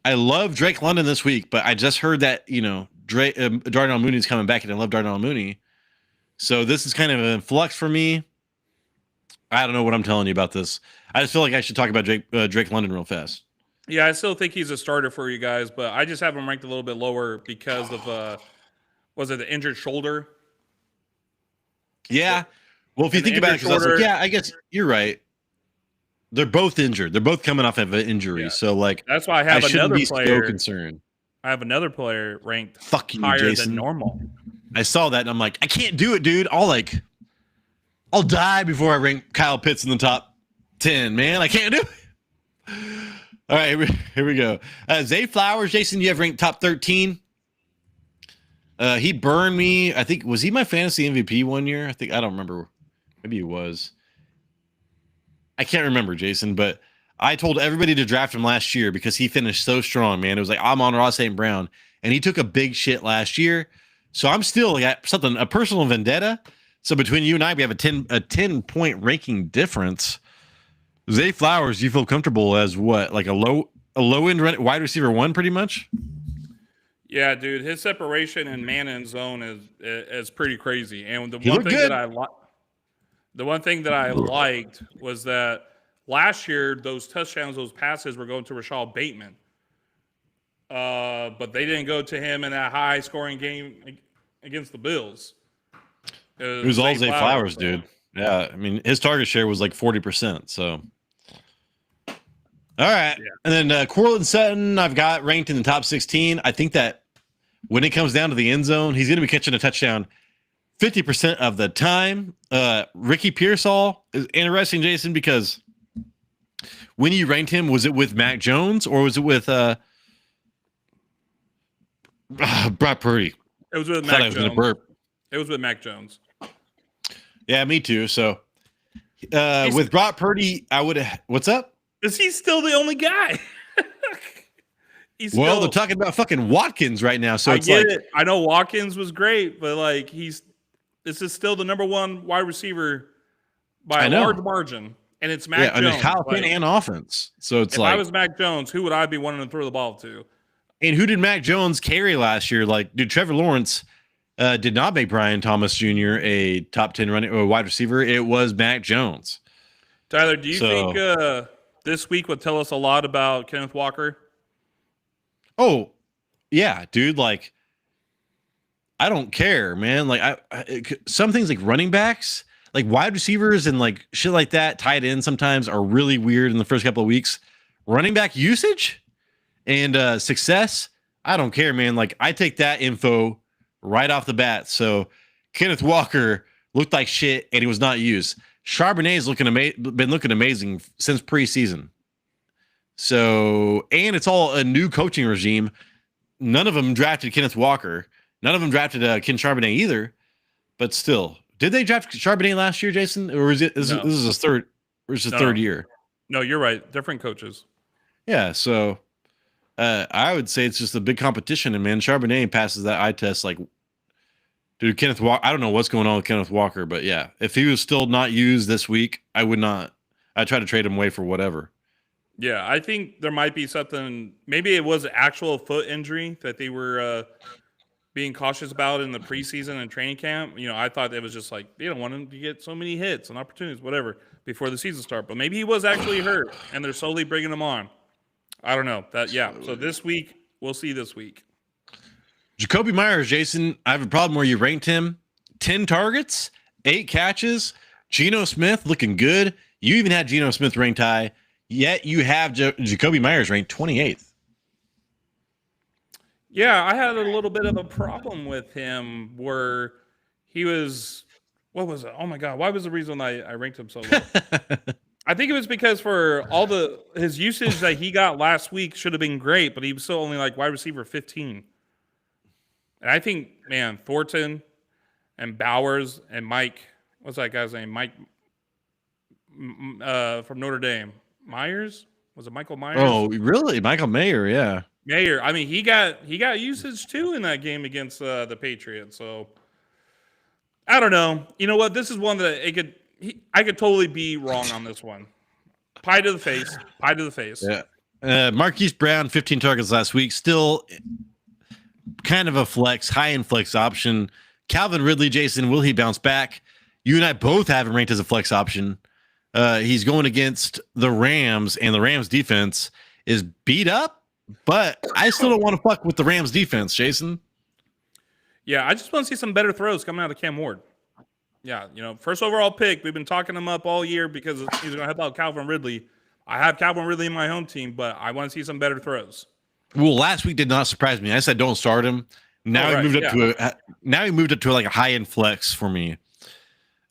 I love Drake London this week, but I just heard that Darnell Mooney's coming back, and I love Darnell Mooney. So this is kind of an flux for me. I don't know what I'm telling you about this. I just feel like I should talk about Drake London real fast. Yeah, I still think he's a starter for you guys, but I just have him ranked a little bit lower because of was it the injured shoulder? Yeah. Well, if you And the think about it, injured because I was like, shoulder- yeah, I guess you're right. They're both injured. They're both coming off of an injury. Yeah. So like, That's why I I have shouldn't another be so player. concerned. I have another player ranked Fuck you, higher Jason. than normal. I saw that and I'm like, I can't do it, dude. I'll die before I rank Kyle Pitts in the top 10, man. I can't do it. All right, here we go. Zay Flowers, Jason, you have ranked top 13. He burned me. I think, was he my fantasy MVP one year? I don't remember. Maybe he was. I can't remember, Jason, but I told everybody to draft him last year because he finished so strong, man. It was like, I'm on Ross St. Brown, and he took a big shit last year. So I'm still at a personal vendetta. So between you and I, we have a 10-point ranking difference. Zay Flowers, you feel comfortable as what? Like a low end wide receiver 1 pretty much? Yeah, dude, his separation in man and zone is pretty crazy. And the He one looked thing good. that I liked was that last year those touchdowns, those passes were going to Rashad Bateman. But they didn't go to him in that high scoring game against the Bills. It was all Zay Flowers, dude. Yeah, I mean, his target share was like 40%. So, all right. Yeah. And then Courtland Sutton, I've got ranked in the top 16. I think that when it comes down to the end zone, he's going to be catching a touchdown 50% of the time. Ricky Pearsall is interesting, Jason, because when you ranked him, was it with Mac Jones or was it with Brock Purdy? It was with Mac Jones. It was with Mac Jones. Yeah, me too. So with Brock Purdy, I would have. What's up? Is he still the only guy? They're talking about fucking Watkins right now. So it's like it. I know Watkins was great, but like this is still the number 1 wide receiver by a large margin, and it's Mac Jones. And Kyle Penn and offense. So it's if I was Mac Jones, who would I be wanting to throw the ball to? And who did Mac Jones carry last year? Like, dude, Trevor Lawrence did not make Brian Thomas Jr. a top 10 wide receiver. It was Mac Jones. Tyler, do you think this week would tell us a lot about Kenneth Walker? Oh, yeah, dude. Like, I don't care, man. Like, some things like running backs, like wide receivers and like shit like that, tight ends sometimes are really weird in the first couple of weeks. Running back usage and success, I don't care, man. Like, I take that info right off the bat. So Kenneth Walker looked like shit and he was not used. Charbonnet's been looking amazing since preseason. So, and it's all a new coaching regime. None of them drafted Kenneth Walker. None of them drafted Ken Charbonnet either. But still, did they draft Charbonnet last year, Jason? Or is it? This is his third? Or is his third year? No, you're right. Different coaches. Yeah. So, I would say it's just a big competition, and man, Charbonnet passes that eye test. Like, dude, Kenneth Walker. I don't know what's going on with Kenneth Walker, but yeah, if he was still not used this week, I would not. I'd try to trade him away for whatever. Yeah, I think there might be something. Maybe it was an actual foot injury that they were being cautious about in the preseason and training camp. You know, I thought it was just like they don't want him to get so many hits and opportunities, whatever, before the season start. But maybe he was actually hurt, and they're slowly bringing him on. I don't know. So this week, we'll see this week. Jacoby Myers, Jason, I have a problem where you ranked him 10 targets, 8 catches. Geno Smith looking good. You even had Geno Smith ranked high. Yet you have Jacoby Myers ranked 28th. Yeah, I had a little bit of a problem with him where he was, what was it? Oh my God. Why was the reason I ranked him so low? I think it was because for all his usage that he got last week should have been great, but he was still only like wide receiver 15. And I think, man, Thornton and Bowers and Mike, what's that guy's name? from Notre Dame. Myers? Was it Michael Myers? Oh, really? Michael Mayer, yeah. Mayer. I mean, he got usage too in that game against the Patriots. So I don't know. You know what? This is one that I could totally be wrong on this one. Pie to the face. Pie to the face. Yeah. Marquise Brown, 15 targets last week. Still kind of a flex, high-end flex option. Calvin Ridley, Jason, will he bounce back? You and I both have him ranked as a flex option. He's going against the Rams, and the Rams defense is beat up, but I still don't want to fuck with the Rams defense, Jason. Yeah, I just want to see some better throws coming out of Cam Ward. Yeah, first overall pick. We've been talking him up all year because he's going to help out Calvin Ridley. I have Calvin Ridley in my home team, but I want to see some better throws. Well, last week did not surprise me. I said don't start him. Now he moved up to like a high-end flex for me.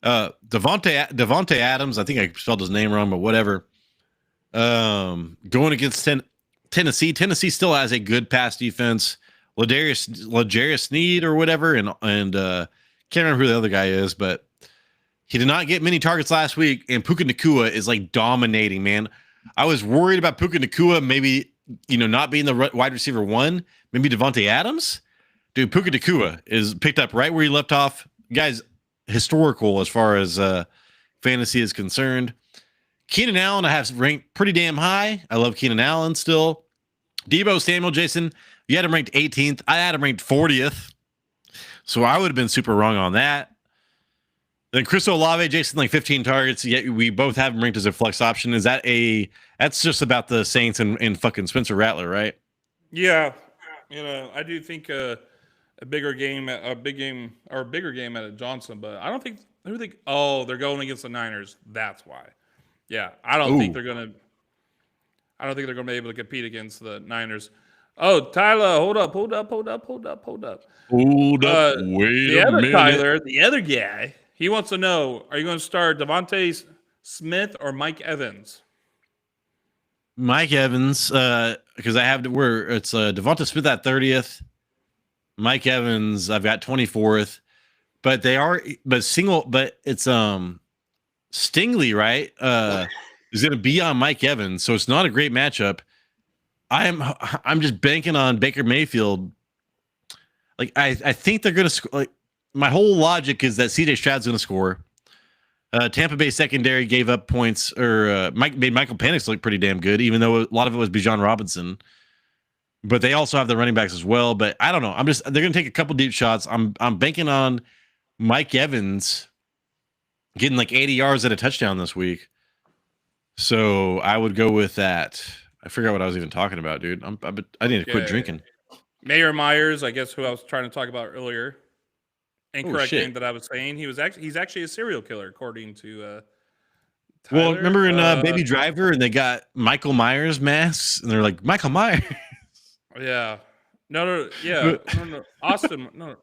Devontae Adams, I think I spelled his name wrong, but whatever. Going against Tennessee. Tennessee still has a good pass defense. L'Jarius Sneed or whatever, and can't remember who the other guy is, but he did not get many targets last week, and Puka Nacua is like dominating, man. I was worried about Puka Nacua maybe, not being the wide receiver one, maybe Devontae Adams. Dude, Puka Nacua is picked up right where he left off. Guys, historical as far as fantasy is concerned. Keenan Allen, I have ranked pretty damn high. I love Keenan Allen still. Deebo Samuel, Jason, you had him ranked 18th. I had him ranked 40th. So I would have been super wrong on that. Then Chris Olave, Jason, like 15 targets. Yet we both have him ranked as a flex option. That's just about the Saints and fucking Spencer Rattler, right? Yeah. I do think a bigger game at Johnson, but I don't think they're going against the Niners. That's why. Yeah. I don't think they're going to be able to compete against the Niners. Oh, Tyler, hold up. Wait a minute. Tyler, the other guy, he wants to know, are you going to start Devontae Smith or Mike Evans? Mike Evans, because I have it's Devonta Smith at 30th. Mike Evans, I've got 24th. But it's Stingley, right? Is going to be on Mike Evans, so it's not a great matchup. I'm just banking on Baker Mayfield. Like I think they're going to like my whole logic is that CJ Stroud's going to score. Tampa Bay secondary gave up points or made Michael Penix look pretty damn good, even though a lot of it was Bijan Robinson. But they also have the running backs as well. But I don't know. They're going to take a couple deep shots. I'm banking on Mike Evans getting like 80 yards and a touchdown this week. So I would go with that. I forgot what I was even talking about, dude. I need to quit drinking. Mayor Myers, I guess who I was trying to talk about earlier. Incorrect thing that I was saying. He's actually a serial killer, according to Tyler. Well, remember in Baby Driver, and they got Michael Myers masks, and they're like, Michael Myers. Yeah. No. Austin. No.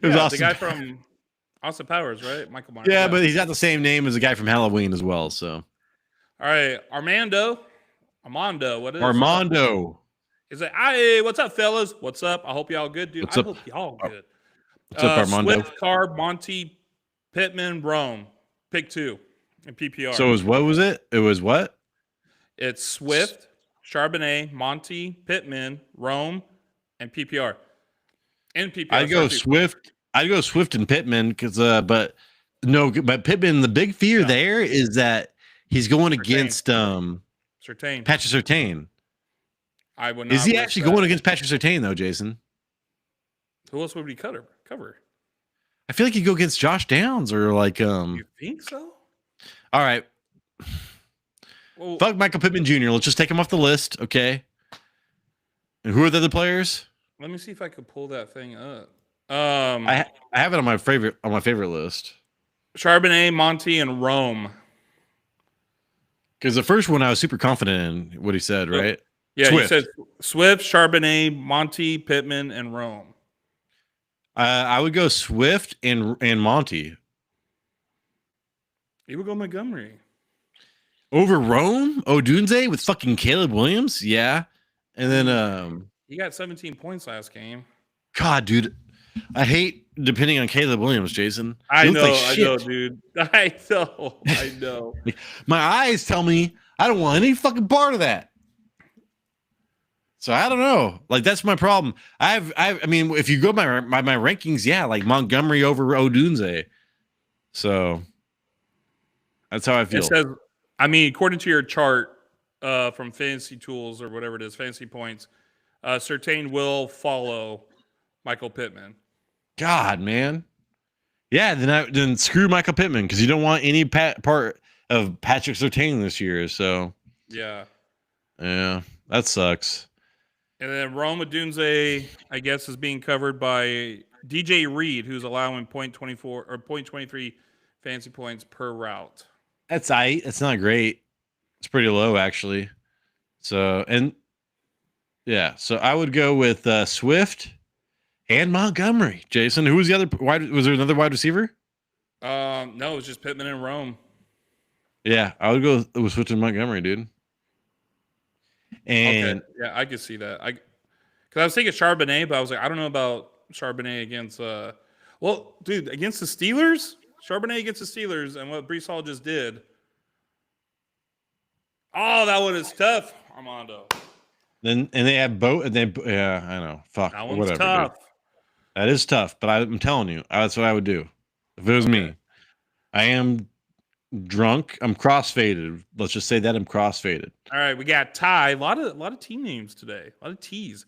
It was Austin. The guy from Austin Powers, right? Michael Myers. Yeah, but he's got the same name as the guy from Halloween as well. So. All right, Armando, what is Armando? He's like, hey, what's up, fellas? What's up? I hope y'all good, dude. I hope y'all good. What's up, Armando? Swift, Carr, Monty, Pittman, Rome. Pick 2 in PPR. So what was it? It was what? It's Swift, Charbonnet, Monty, Pittman, Rome, and PPR. In PPR. I'd go Swift and Pittman because but Pittman, the big fear there is that he's going against Surtain. Patrick Surtain. I would not. Is he actually going against Patrick Surtain though, Jason? Who else would he cover? I feel like he'd go against Josh Downs or like You think so? All right. Well, fuck Michael Pittman Jr. Let's just take him off the list, okay? And who are the other players? Let me see if I could pull that thing up. I have it on my favorite list. Charbonnet, Monty, and Rome. Because the first one I was super confident in what he said, right? Yeah, Swift. He said Swift, Charbonnet, Monty, Pittman, and Rome. I would go Swift and Monty. You would go Montgomery. Over Rome? Odunze with fucking Caleb Williams? Yeah. And then he got 17 points last game. God, dude. I hate depending on Caleb Williams, Jason. I He looks like know, shit. dude. I know. Like, my eyes tell me I don't want any fucking part of that. So I don't know. Like that's my problem. I mean, if you go by my rankings, yeah, like Montgomery over Odunze. So that's how I feel. It says, I mean, according to your chart from Fantasy Tools or whatever it is, Fantasy Points, Surtain will follow Michael Pittman. God, man. Yeah, then screw Michael Pittman because you don't want any part of Patrick Surtain this year. So yeah, that sucks. And then Rome Odunze, I guess, is being covered by DJ Reed, who's allowing 0.24 or 0.23 fantasy points per route. That's It's not great. It's pretty low actually. So so I would go with Swift and Montgomery. Jason, who was the other wide? Was there another wide receiver? No, it was just Pittman and Rome. Yeah, I would go with Swift and Montgomery, dude. And okay. Yeah, I could see that. Because I was thinking Charbonnet, but I was like, I don't know about Charbonnet against. Well, dude, against the Steelers, Charbonnet against the Steelers, and what Brees Hall just did. Oh, that one is tough, Armando. And they have both. I know. Fuck. That one's whatever, tough. Dude. That is tough, but I'm telling you, that's what I would do if it was me. I am drunk. I'm crossfaded. Let's just say that I'm crossfaded. All right, we got Ty. A lot of team names today. A lot of T's.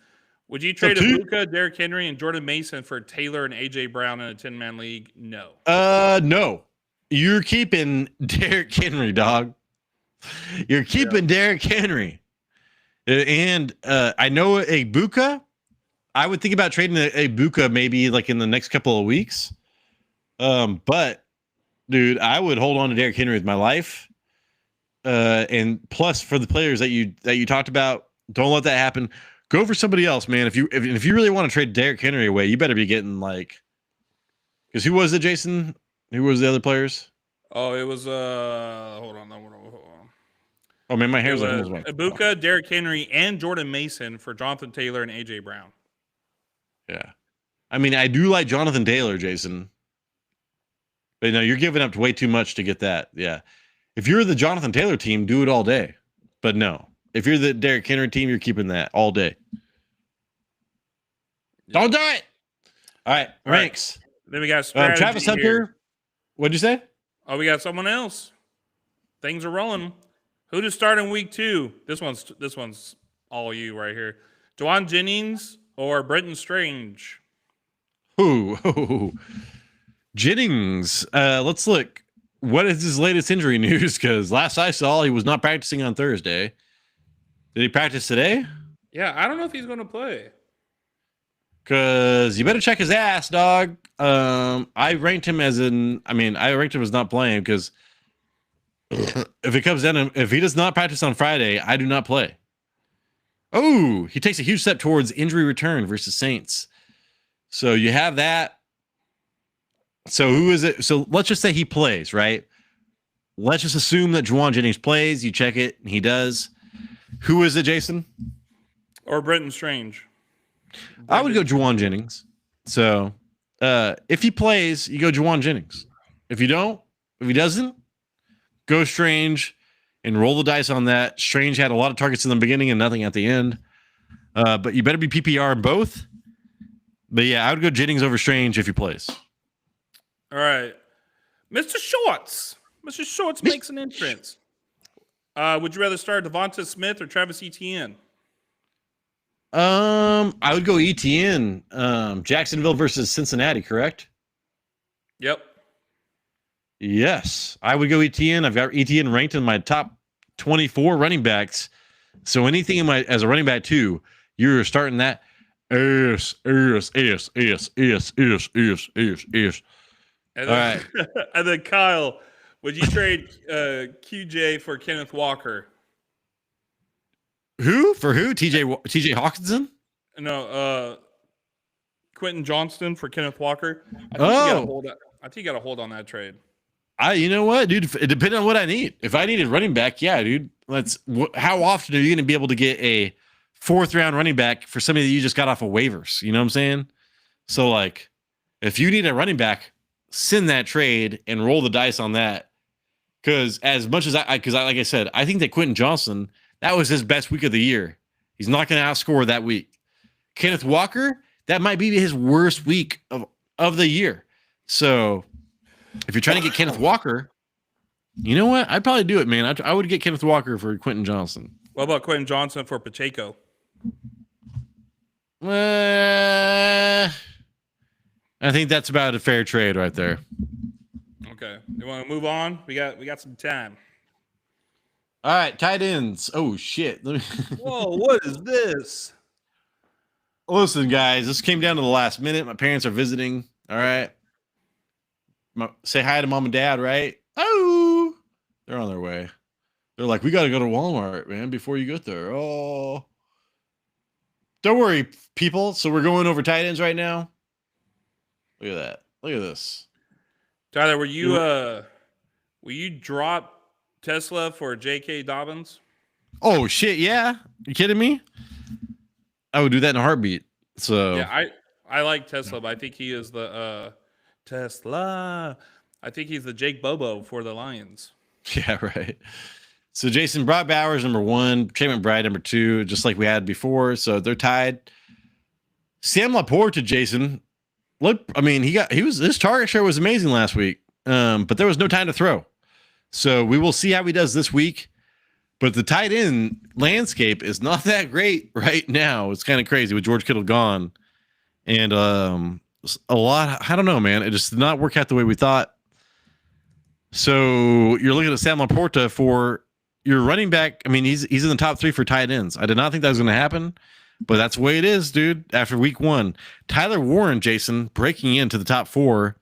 Would you trade Luka, Derrick Henry, and Jordan Mason for Taylor and AJ Brown in a 10-man league? No. No. You're keeping Derrick Henry, dog. You're keeping Derrick Henry. And I know a Buka. I would think about trading a Buka maybe like in the next couple of weeks. But dude, I would hold on to Derrick Henry with my life. And plus for the players that you talked about, don't let that happen. Go for somebody else, man. If you really want to trade Derrick Henry away, you better be getting like, because who was it, Jason? Who was the other players? Oh, it was hold on. Oh man, my hair's like Ibuka, Derrick Henry, and Jordan Mason for Jonathan Taylor and AJ Brown. Yeah, I mean, I do like Jonathan Taylor, Jason, but no, you're giving up way too much to get that. Yeah, if you're the Jonathan Taylor team, do it all day. But no, if you're the Derrick Henry team, you're keeping that all day. Yeah. Don't do it. All right, ranks. Then we got Travis Hunter. Here. What'd you say? Oh, we got someone else. Things are rolling. Who to start in week 2? This one's all you right here. Juwan Jennings or Brenton Strange? Ooh. Jennings. Let's look. What is his latest injury news? Because last I saw, he was not practicing on Thursday. Did he practice today? Yeah, I don't know if he's going to play. Because you better check his ass, dog. I ranked him as not playing because if it comes down, if he does not practice on Friday, I do not play. Oh, he takes a huge step towards injury return versus Saints. So you have that. So who is it? So let's just say he plays, right? Let's just assume that Juwan Jennings plays. You check it, and he does. Who is it, Jason? Or Brenton Strange? I would go Juwan Jennings. So if he plays, you go Juwan Jennings. If he doesn't, go Strange and roll the dice on that. Strange had a lot of targets in the beginning and nothing at the end. But you better be PPR in both. But yeah, I would go Jennings over Strange if he plays. All right. Mr. Shorts. Mr. Shorts makes an entrance. Would you rather start Devonta Smith or Travis Etienne? I would go Etienne. Jacksonville versus Cincinnati, correct? Yep. Yes, I would go Etienne. I've got Etienne ranked in my top 24 running backs. So anything as a running back too, you're starting that. Yes. And then, all right. And then Kyle, would you trade QJ for Kenneth Walker? Who? For who? TJ Hawkinson? No, Quentin Johnston for Kenneth Walker. I think you got to hold on that trade. You know what, dude? It depends on what I need. If I needed running back, yeah, dude. How often are you going to be able to get a 4th round running back for somebody that you just got off of waivers? You know what I'm saying? So like, If you need a running back, send that trade and roll the dice on that. Because as much as like I said, I think that Quentin Johnson, that was his best week of the year. He's not going to outscore that week. Kenneth Walker, that might be his worst week of the year. So if you're trying to get Kenneth Walker, you know what? I'd probably do it, man. I would get Kenneth Walker for Quentin Johnson. What about Quentin Johnson for Pacheco? I think that's about a fair trade right there. Okay. You want to move on? We got some time. All right, tight ends. Oh shit. Whoa, what is this? Listen, guys, this came down to the last minute. My parents are visiting. All right. Say hi to mom and dad, right? Oh, they're on their way. They're like, we got to go to Walmart, man, before you get there. Oh, don't worry, people. So we're going over tight ends right now. Look at that. Look at this. Tyler, will you drop Tesla for J.K. Dobbins? Oh shit, yeah. You kidding me? I would do that in a heartbeat. So yeah, I like Tesla, but I think he is the Tesla. I think he's the Jake Bobo for the Lions. Yeah, right. So Jason Brock Bowers number 1, Trey McBride number 2, just like we had before. So they're tied. Sam Laporte to Jason. Look, I mean, his target share was amazing last week, but there was no time to throw. So we will see how he does this week. But the tight end landscape is not that great right now. It's kind of crazy with George Kittle gone. And a lot, I don't know, man. It just did not work out the way we thought. So you're looking at Sam Laporta for your running back. I mean, he's in the top 3 for tight ends. I did not think that was going to happen, but that's the way it is, dude. After week 1, Tyler Warren, Jason, breaking into the top 4.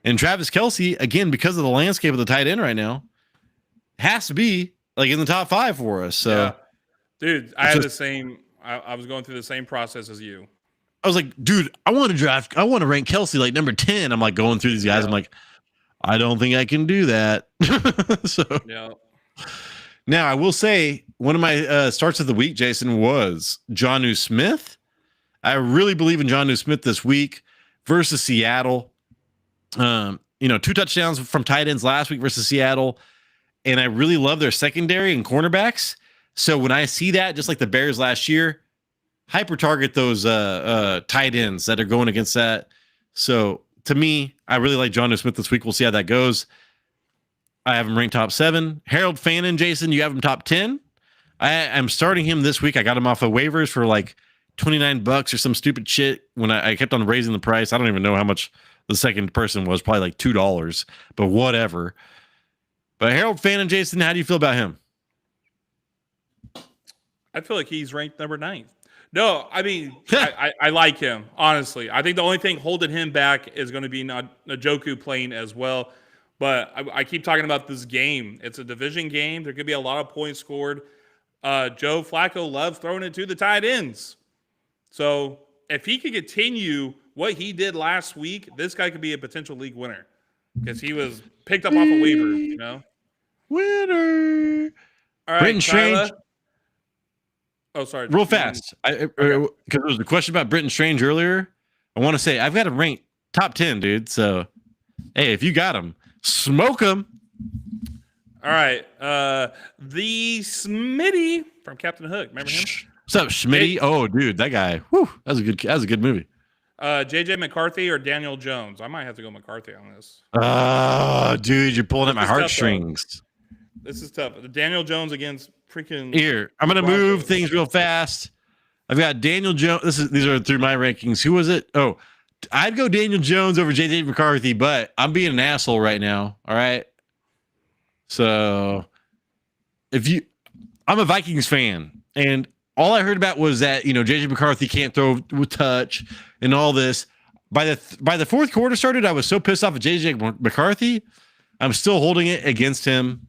And Travis Kelce, again, because of the landscape of the tight end right now, has to be like in the top 5 for us. So, yeah. Dude, I had the same. I was going through the same process as you. I was like, dude, I want to rank Kelce like number 10. I'm like going through these guys. I'm like, I don't think I can do that. So, yeah. Now I will say one of my starts of the week, Jason, was Jonnu Smith. I really believe in Jonnu Smith this week versus Seattle. 2 touchdowns from tight ends last week versus Seattle. And I really love their secondary and cornerbacks. So when I see that, just like the Bears last year, hyper target those tight ends that are going against that. So to me, I really like Jonnu Smith this week. We'll see how that goes. I have him ranked top 7. Harold Fannin, Jason, you have him top 10. I'm starting him this week. I got him off of waivers for like $29 or some stupid shit when I kept on raising the price. I don't even know how much the second person was, probably like $2, but whatever. But Harold Fannin, Jason, how do you feel about him? I feel like he's ranked number 9. No, I mean, I like him, honestly. I think the only thing holding him back is going to be Njoku playing as well. But I keep talking about this game. It's a division game. There could be a lot of points scored. Joe Flacco loves throwing it to the tight ends. So if he could continue what he did last week, this guy could be a potential league winner because he was picked up off a waiver, Winner. All right, Britton Strange. Oh, sorry. Real fast. Because there was a question about Britton Strange earlier. I want to say I've got him ranked top 10, dude. So, hey, if you got him, smoke him. All right. The Smitty from Captain Hook. Remember him? What's up, Schmitty? Oh, dude, that guy. Whew, that was a good movie. JJ McCarthy or Daniel Jones? I might have to go McCarthy on this. Dude, you're pulling at my heartstrings. This is tough. Daniel Jones against freaking. Here, I'm gonna move things real fast. I've got Daniel Jones. These are through my rankings. Who was it? Oh, I'd go Daniel Jones over JJ McCarthy, but I'm being an asshole right now. All right. So I'm a Vikings fan, and all I heard about was that JJ McCarthy can't throw with touch and all this. By the fourth quarter started, I was so pissed off at JJ McCarthy. I'm still holding it against him.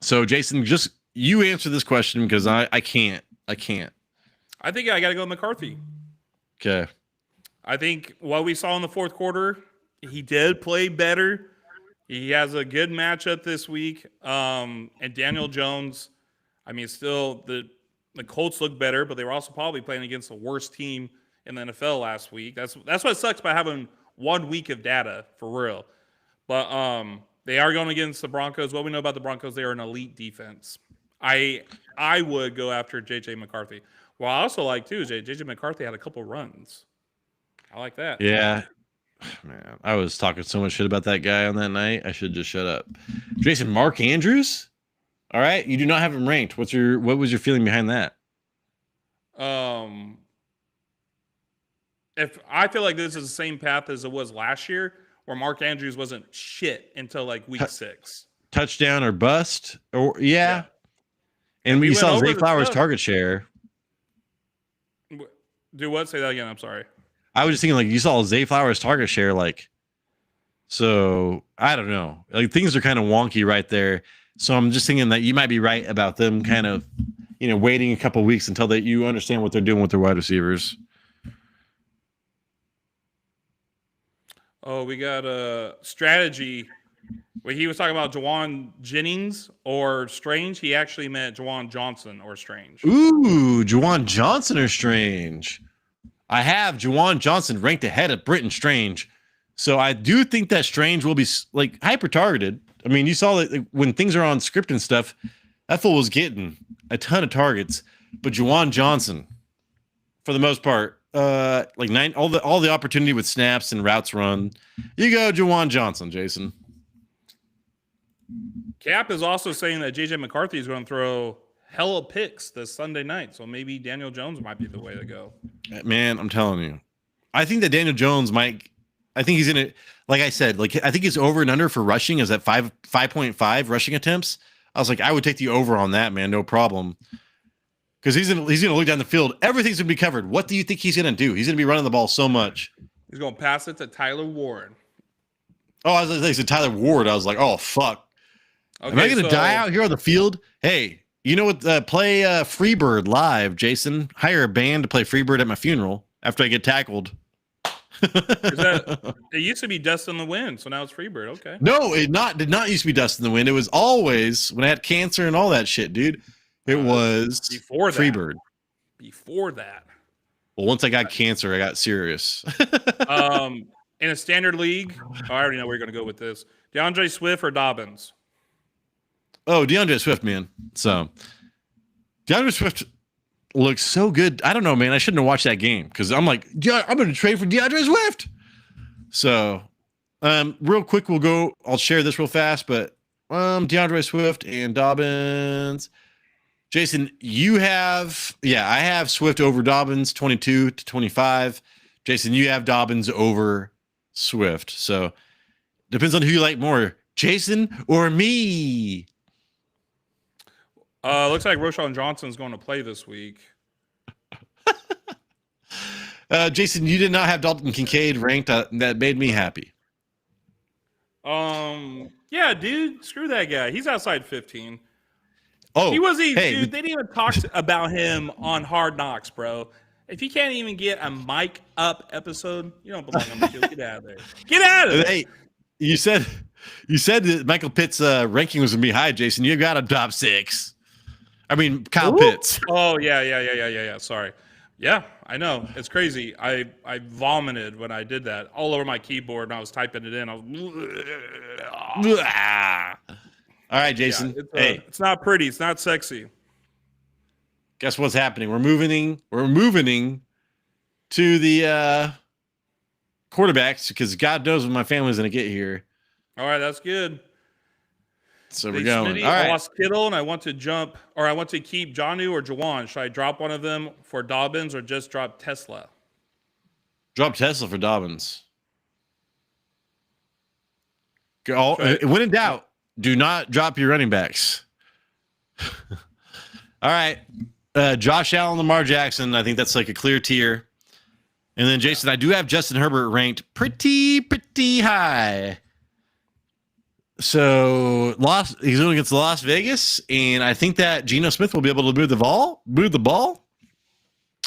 So Jason, just you answer this question because I can't. I think I got to go McCarthy. Okay. I think what we saw in the fourth quarter, he did play better. He has a good matchup this week. And Daniel Jones, I mean, still the Colts look better, but they were also probably playing against the worst team in the NFL last week. That's what sucks by having 1 week of data for real. But they are going against the Broncos. What we know about the Broncos, they are an elite defense. I would go after JJ McCarthy. Well, I also like too, JJ McCarthy had a couple runs. I like that. Yeah. Man, I was talking so much shit about that guy on that night. I should just shut up. Jason, Mark Andrews? All right. You do not have him ranked. What was your feeling behind that? If I feel like this is the same path as it was last year, where Mark Andrews wasn't shit until like week 6. Touchdown or bust? Or yeah. And we we went saw over Zay the Flowers' stuff. target share. Do what? Say that again. I'm sorry. I was just thinking, like, you saw Zay Flowers' target share, like, so I don't know. Like, things are kind of wonky right there. So I'm just thinking that you might be right about them kind of, waiting a couple weeks until you understand what they're doing with their wide receivers. Oh, we got a strategy. When he was talking about Jawan Jennings or Strange, he actually meant Jawan Johnson or Strange. Ooh, Juwan Johnson or Strange. I have Juwan Johnson ranked ahead of Britton Strange. So I do think that Strange will be like hyper targeted. I mean, you saw that when things are on script and stuff, that fool was getting a ton of targets. But Juwan Johnson, for the most part, all the opportunity with snaps and routes run. You go, Juwan Johnson, Jason. Cap is also saying that JJ McCarthy is going to throw hella picks this Sunday night. So maybe Daniel Jones might be the way to go. Man, I'm telling you. I think that Daniel Jones might. I think he's in it. Like I said, I think his over and under for rushing is at 5.5 rushing attempts. I was like, I would take the over on that, man, no problem. Because he's gonna look down the field. Everything's gonna be covered. What do you think he's gonna do? He's gonna be running the ball so much. He's gonna pass it to Tyler Ward. Oh, I was like, he said Tyler Ward. I was like, oh fuck. Okay, am I gonna die out here on the field? Hey, you know what? Play Freebird live, Jason. Hire a band to play Freebird at my funeral after I get tackled. It used to be Dust in the Wind, so now it's Freebird. Okay. No, it did not used to be Dust in the Wind. It was always when I had cancer and all that shit, dude. It was before that. Freebird. Before that. Well, once I got cancer, I got serious. In a standard league, I already know where you're going to go with this. DeAndre Swift or Dobbins? Oh, DeAndre Swift, man. So DeAndre Swift looks so good. I don't know, man. I shouldn't have watched that game because I'm like, yeah, I'm going to trade for DeAndre Swift. So, real quick, I'll share this real fast, but DeAndre Swift and Dobbins. Jason, I have Swift over Dobbins 22-25. Jason, you have Dobbins over Swift. So depends on who you like more, Jason or me. Looks like Roschon Johnson's going to play this week. Jason, you did not have Dalton Kincaid ranked. That made me happy. Yeah, dude, screw that guy. He's outside 15. Oh, he wasn't even, dude. They didn't even talk about him on Hard Knocks, bro. If you can't even get a mic up episode, you don't belong on the field. Get out of there. Get out of there. Hey, you said that Michael Pitt's ranking was gonna be high, Jason. You got him top 6. I mean, Kyle Pitts. Oh yeah. Sorry. Yeah, I know. It's crazy. I vomited when I did that all over my keyboard and I was typing it in. I was. All right, Jason. Yeah, it's not pretty. It's not sexy. Guess what's happening? We're moving to the quarterbacks because God knows when my family's going to get here. All right, that's good. So we're going. All I right. lost Kittle, and I want to keep Jonnu or Jawan. Should I drop one of them for Dobbins or just drop Tesla? Drop Tesla for Dobbins. When in doubt, do not drop your running backs. All right. Josh Allen, Lamar Jackson. I think that's like a clear tier. And then, Jason, I do have Justin Herbert ranked pretty high. So he's going against Las Vegas, and I think that Geno Smith will be able to move the ball.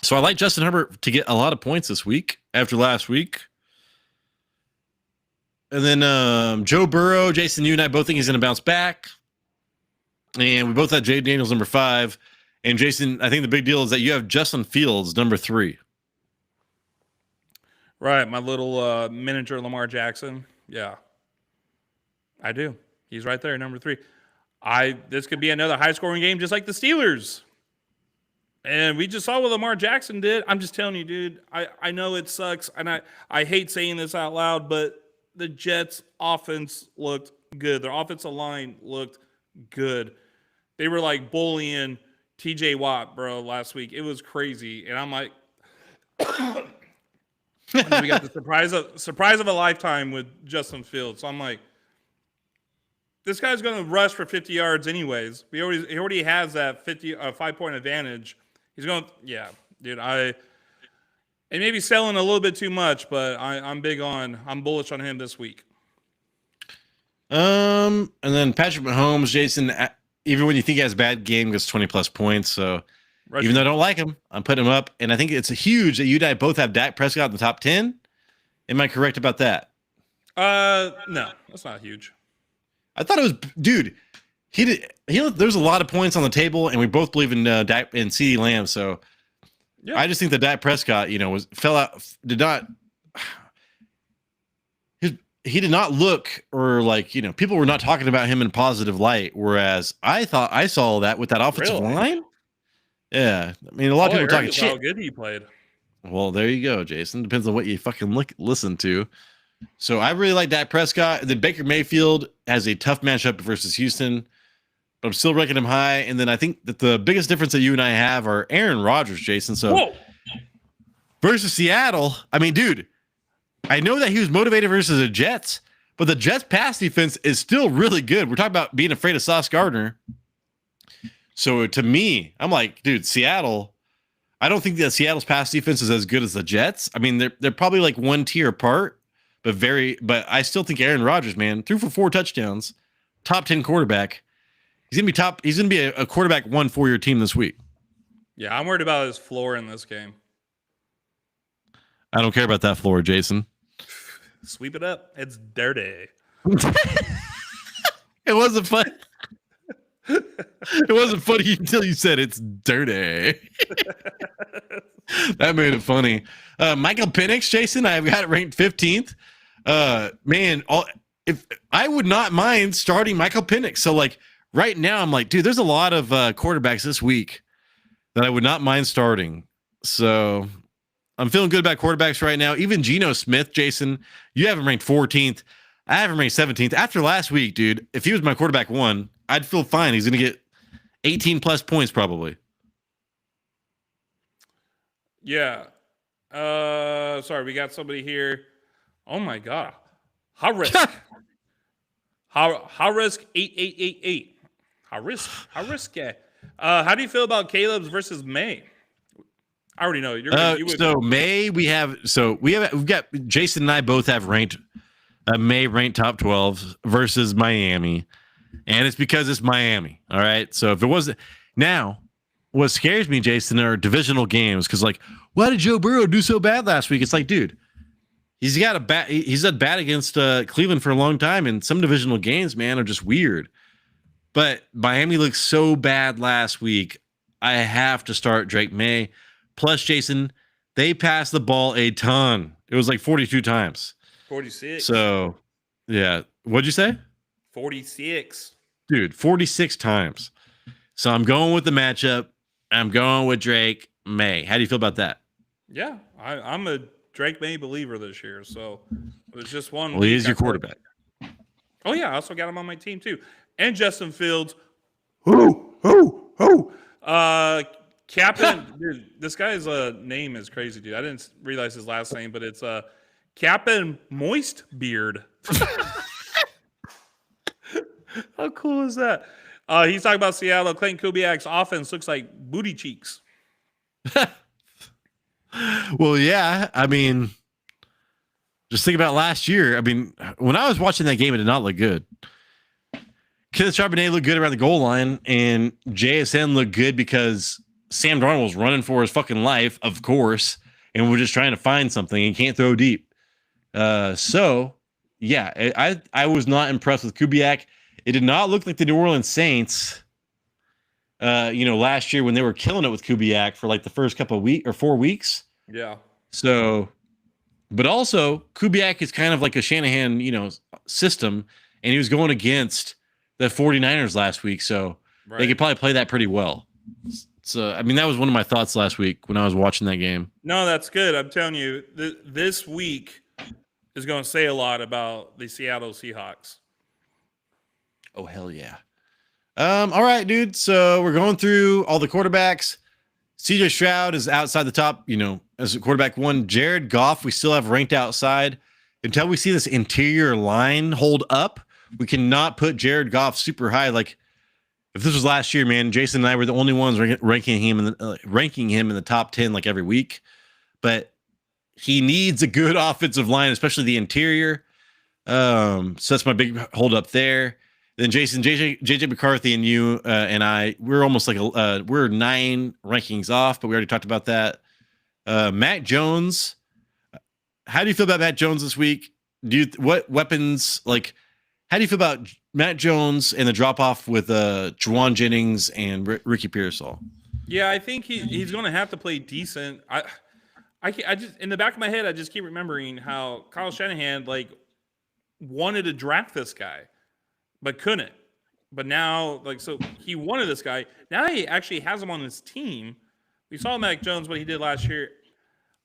So I like Justin Herbert to get a lot of points this week after last week. And then Joe Burrow, Jason, you and I both think he's going to bounce back. And we both had Jay Daniels number 5. And Jason, I think the big deal is that you have Justin Fields number 3. Right, my little miniature Lamar Jackson. Yeah, I do. He's right there, number 3. This could be another high scoring game, just like the Steelers. And we just saw what Lamar Jackson did. I'm just telling you, dude. I know it sucks, and I hate saying this out loud, but the Jets' offense looked good. Their offensive line looked good. They were like bullying T.J. Watt, bro, last week. It was crazy, and I'm like, and then we got the surprise of a lifetime with Justin Fields. So I'm like, this guy's going to rush for 50 yards anyways. He already has that 5-point advantage. He's going, yeah, dude. And maybe selling a little bit too much, but I'm bullish on him this week. And then Patrick Mahomes, Jason, even when you think he has a bad game, gets 20 plus points. So even though I don't like him, I'm putting him up. And I think it's huge that you and I both have Dak Prescott in the top 10. Am I correct about that? No, that's not huge. I thought it was, dude. There's a lot of points on the table, and we both believe in Dak and CeeDee Lamb. So yeah. I just think that Dak Prescott, fell out. He did not look, or people were not talking about him in a positive light. Whereas I thought I saw that with that offensive line. Yeah, I mean, a lot of people are talking shit. How good he played. Well, there you go, Jason. Depends on what you fucking listen to. So I really like Dak Prescott. Then Baker Mayfield has a tough matchup versus Houston, but I'm still ranking him high. And then I think that the biggest difference that you and I have are Aaron Rodgers, Jason. So versus Seattle, I mean, dude, I know that he was motivated versus the Jets, but the Jets pass defense is still really good. We're talking about being afraid of Sauce Gardner. So to me, I'm like, dude, Seattle, I don't think that Seattle's pass defense is as good as the Jets. I mean, they're probably like one tier apart. But I still think Aaron Rodgers, man, threw for 4 touchdowns, top 10 quarterback. He's gonna be a quarterback 1 for your team this week. Yeah, I'm worried about his floor in this game. I don't care about that floor, Jason. Sweep it up. It's dirty. It wasn't fun. It wasn't funny until you said it's dirty. That made it funny. Michael Penix, Jason, I've got it ranked 15th. Man, if I would not mind starting Michael Penix. So right now, I'm like, dude, there's a lot of quarterbacks this week that I would not mind starting. So I'm feeling good about quarterbacks right now. Even Geno Smith, Jason, you have him ranked 14th. I have him ranked 17th. After last week, dude, if he was my quarterback 1, I'd feel fine. He's going to get 18 plus points probably. Yeah. Sorry, we got somebody here. Oh my god. Harisk. Harisk 8888. Harisk. How do you feel about Caleb's versus May? I already know. So May we've got Jason and I both have ranked May ranked top 12 versus Miami. And it's because it's Miami. All right. So if it wasn't now, what scares me, Jason, are divisional games. Because why did Joe Burrow do so bad last week? It's like, dude, he's done bad against Cleveland for a long time, and some divisional games, man, are just weird. But Miami looked so bad last week. I have to start Drake May. Plus, Jason, they passed the ball a ton. It was like 42 times. 46. So, yeah. What'd you say? 46. Dude, 46 times. So I'm going with the matchup. I'm going with Drake May. How do you feel about that? Yeah, I'm a Drake May believer this year. So it was just one. Well, he is your quarterback. Oh, yeah. I also got him on my team, too. And Justin Fields. Captain. Dude, this guy's name is crazy, dude. I didn't realize his last name, but it's Captain Moist Beard. How cool is that? He's talking about Seattle. Clayton Kubiak's offense looks like booty cheeks. Well, yeah. I mean, just think about last year. I mean, when I was watching that game, it did not look good. Kenneth Charbonnet looked good around the goal line, and JSN looked good because Sam Darnold was running for his fucking life, of course, and we're just trying to find something and can't throw deep. So, yeah, I was not impressed with Kubiak. It did not look like the New Orleans Saints, last year when they were killing it with Kubiak for like the first couple of weeks or 4 weeks. Yeah. So, But also, Kubiak is kind of like a Shanahan, system, and he was going against the 49ers last week, so they could probably play that pretty well. So, I mean, that was one of my thoughts last week when I was watching that game. No, that's good. I'm telling you, this week is going to say a lot about the Seattle Seahawks. Oh, hell yeah. All right, dude. So we're going through all the quarterbacks. CJ Stroud is outside the top, as a quarterback one. Jared Goff, we still have ranked outside. Until we see this interior line hold up, we cannot put Jared Goff super high. Like, if this was last year, man, Jason and I were the only ones ranking him in the top 10 like every week. But he needs a good offensive line, especially the interior. So that's my big hold up there. Then Jason, JJ McCarthy, and you and I, we're almost like we're 9 rankings off, but we already talked about that. Matt Jones, how do you feel about Matt Jones this week? What weapons like? How do you feel about Matt Jones and the drop off with Juwan Jennings and Ricky Pearsall? Yeah, I think he's going to have to play decent. I just in the back of my head, I just keep remembering how Kyle Shanahan wanted to draft this guy, but couldn't. But now, so he wanted this guy. Now he actually has him on his team. We saw Mac Jones what he did last year.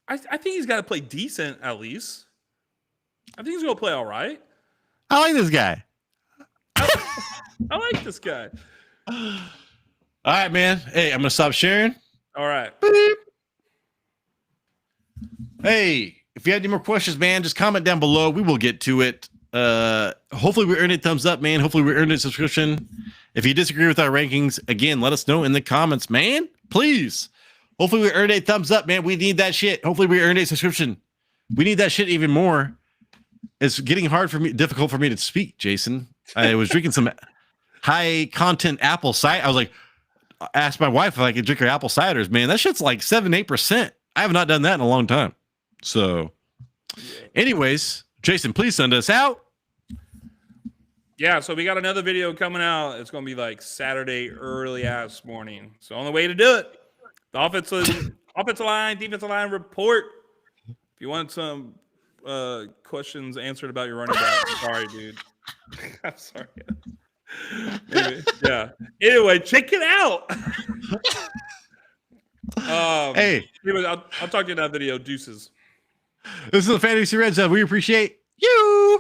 I think he's got to play decent at least. I think he's going to play all right. I like this guy. I like this guy. All right, man. Hey, I'm going to stop sharing. All right. Beep. Hey, if you have any more questions, man, just comment down below. We will get to it. Hopefully we earned a thumbs up, man. Hopefully we earned a subscription. If you disagree with our rankings, again, let us know in the comments, man. Please. Hopefully we earned a thumbs up, man. We need that shit. Hopefully we earned a subscription. We need that shit even more. It's getting difficult for me to speak, Jason. I was drinking some high content apple cider. I was like, asked my wife if I could drink her apple ciders, man. That shit's like 7-8%. I have not done that in a long time. So anyways, Jason, please send us out. Yeah, so we got another video coming out. It's going to be like Saturday early ass morning. So on the way to do it, the offensive line, defensive line report. If you want some questions answered about your running back, sorry, dude. I'm sorry. Yeah. Anyway, check it out. Hey, anyway, I'll talk to you in that video. Deuces. This is the Fantasy Red Zone. We appreciate you.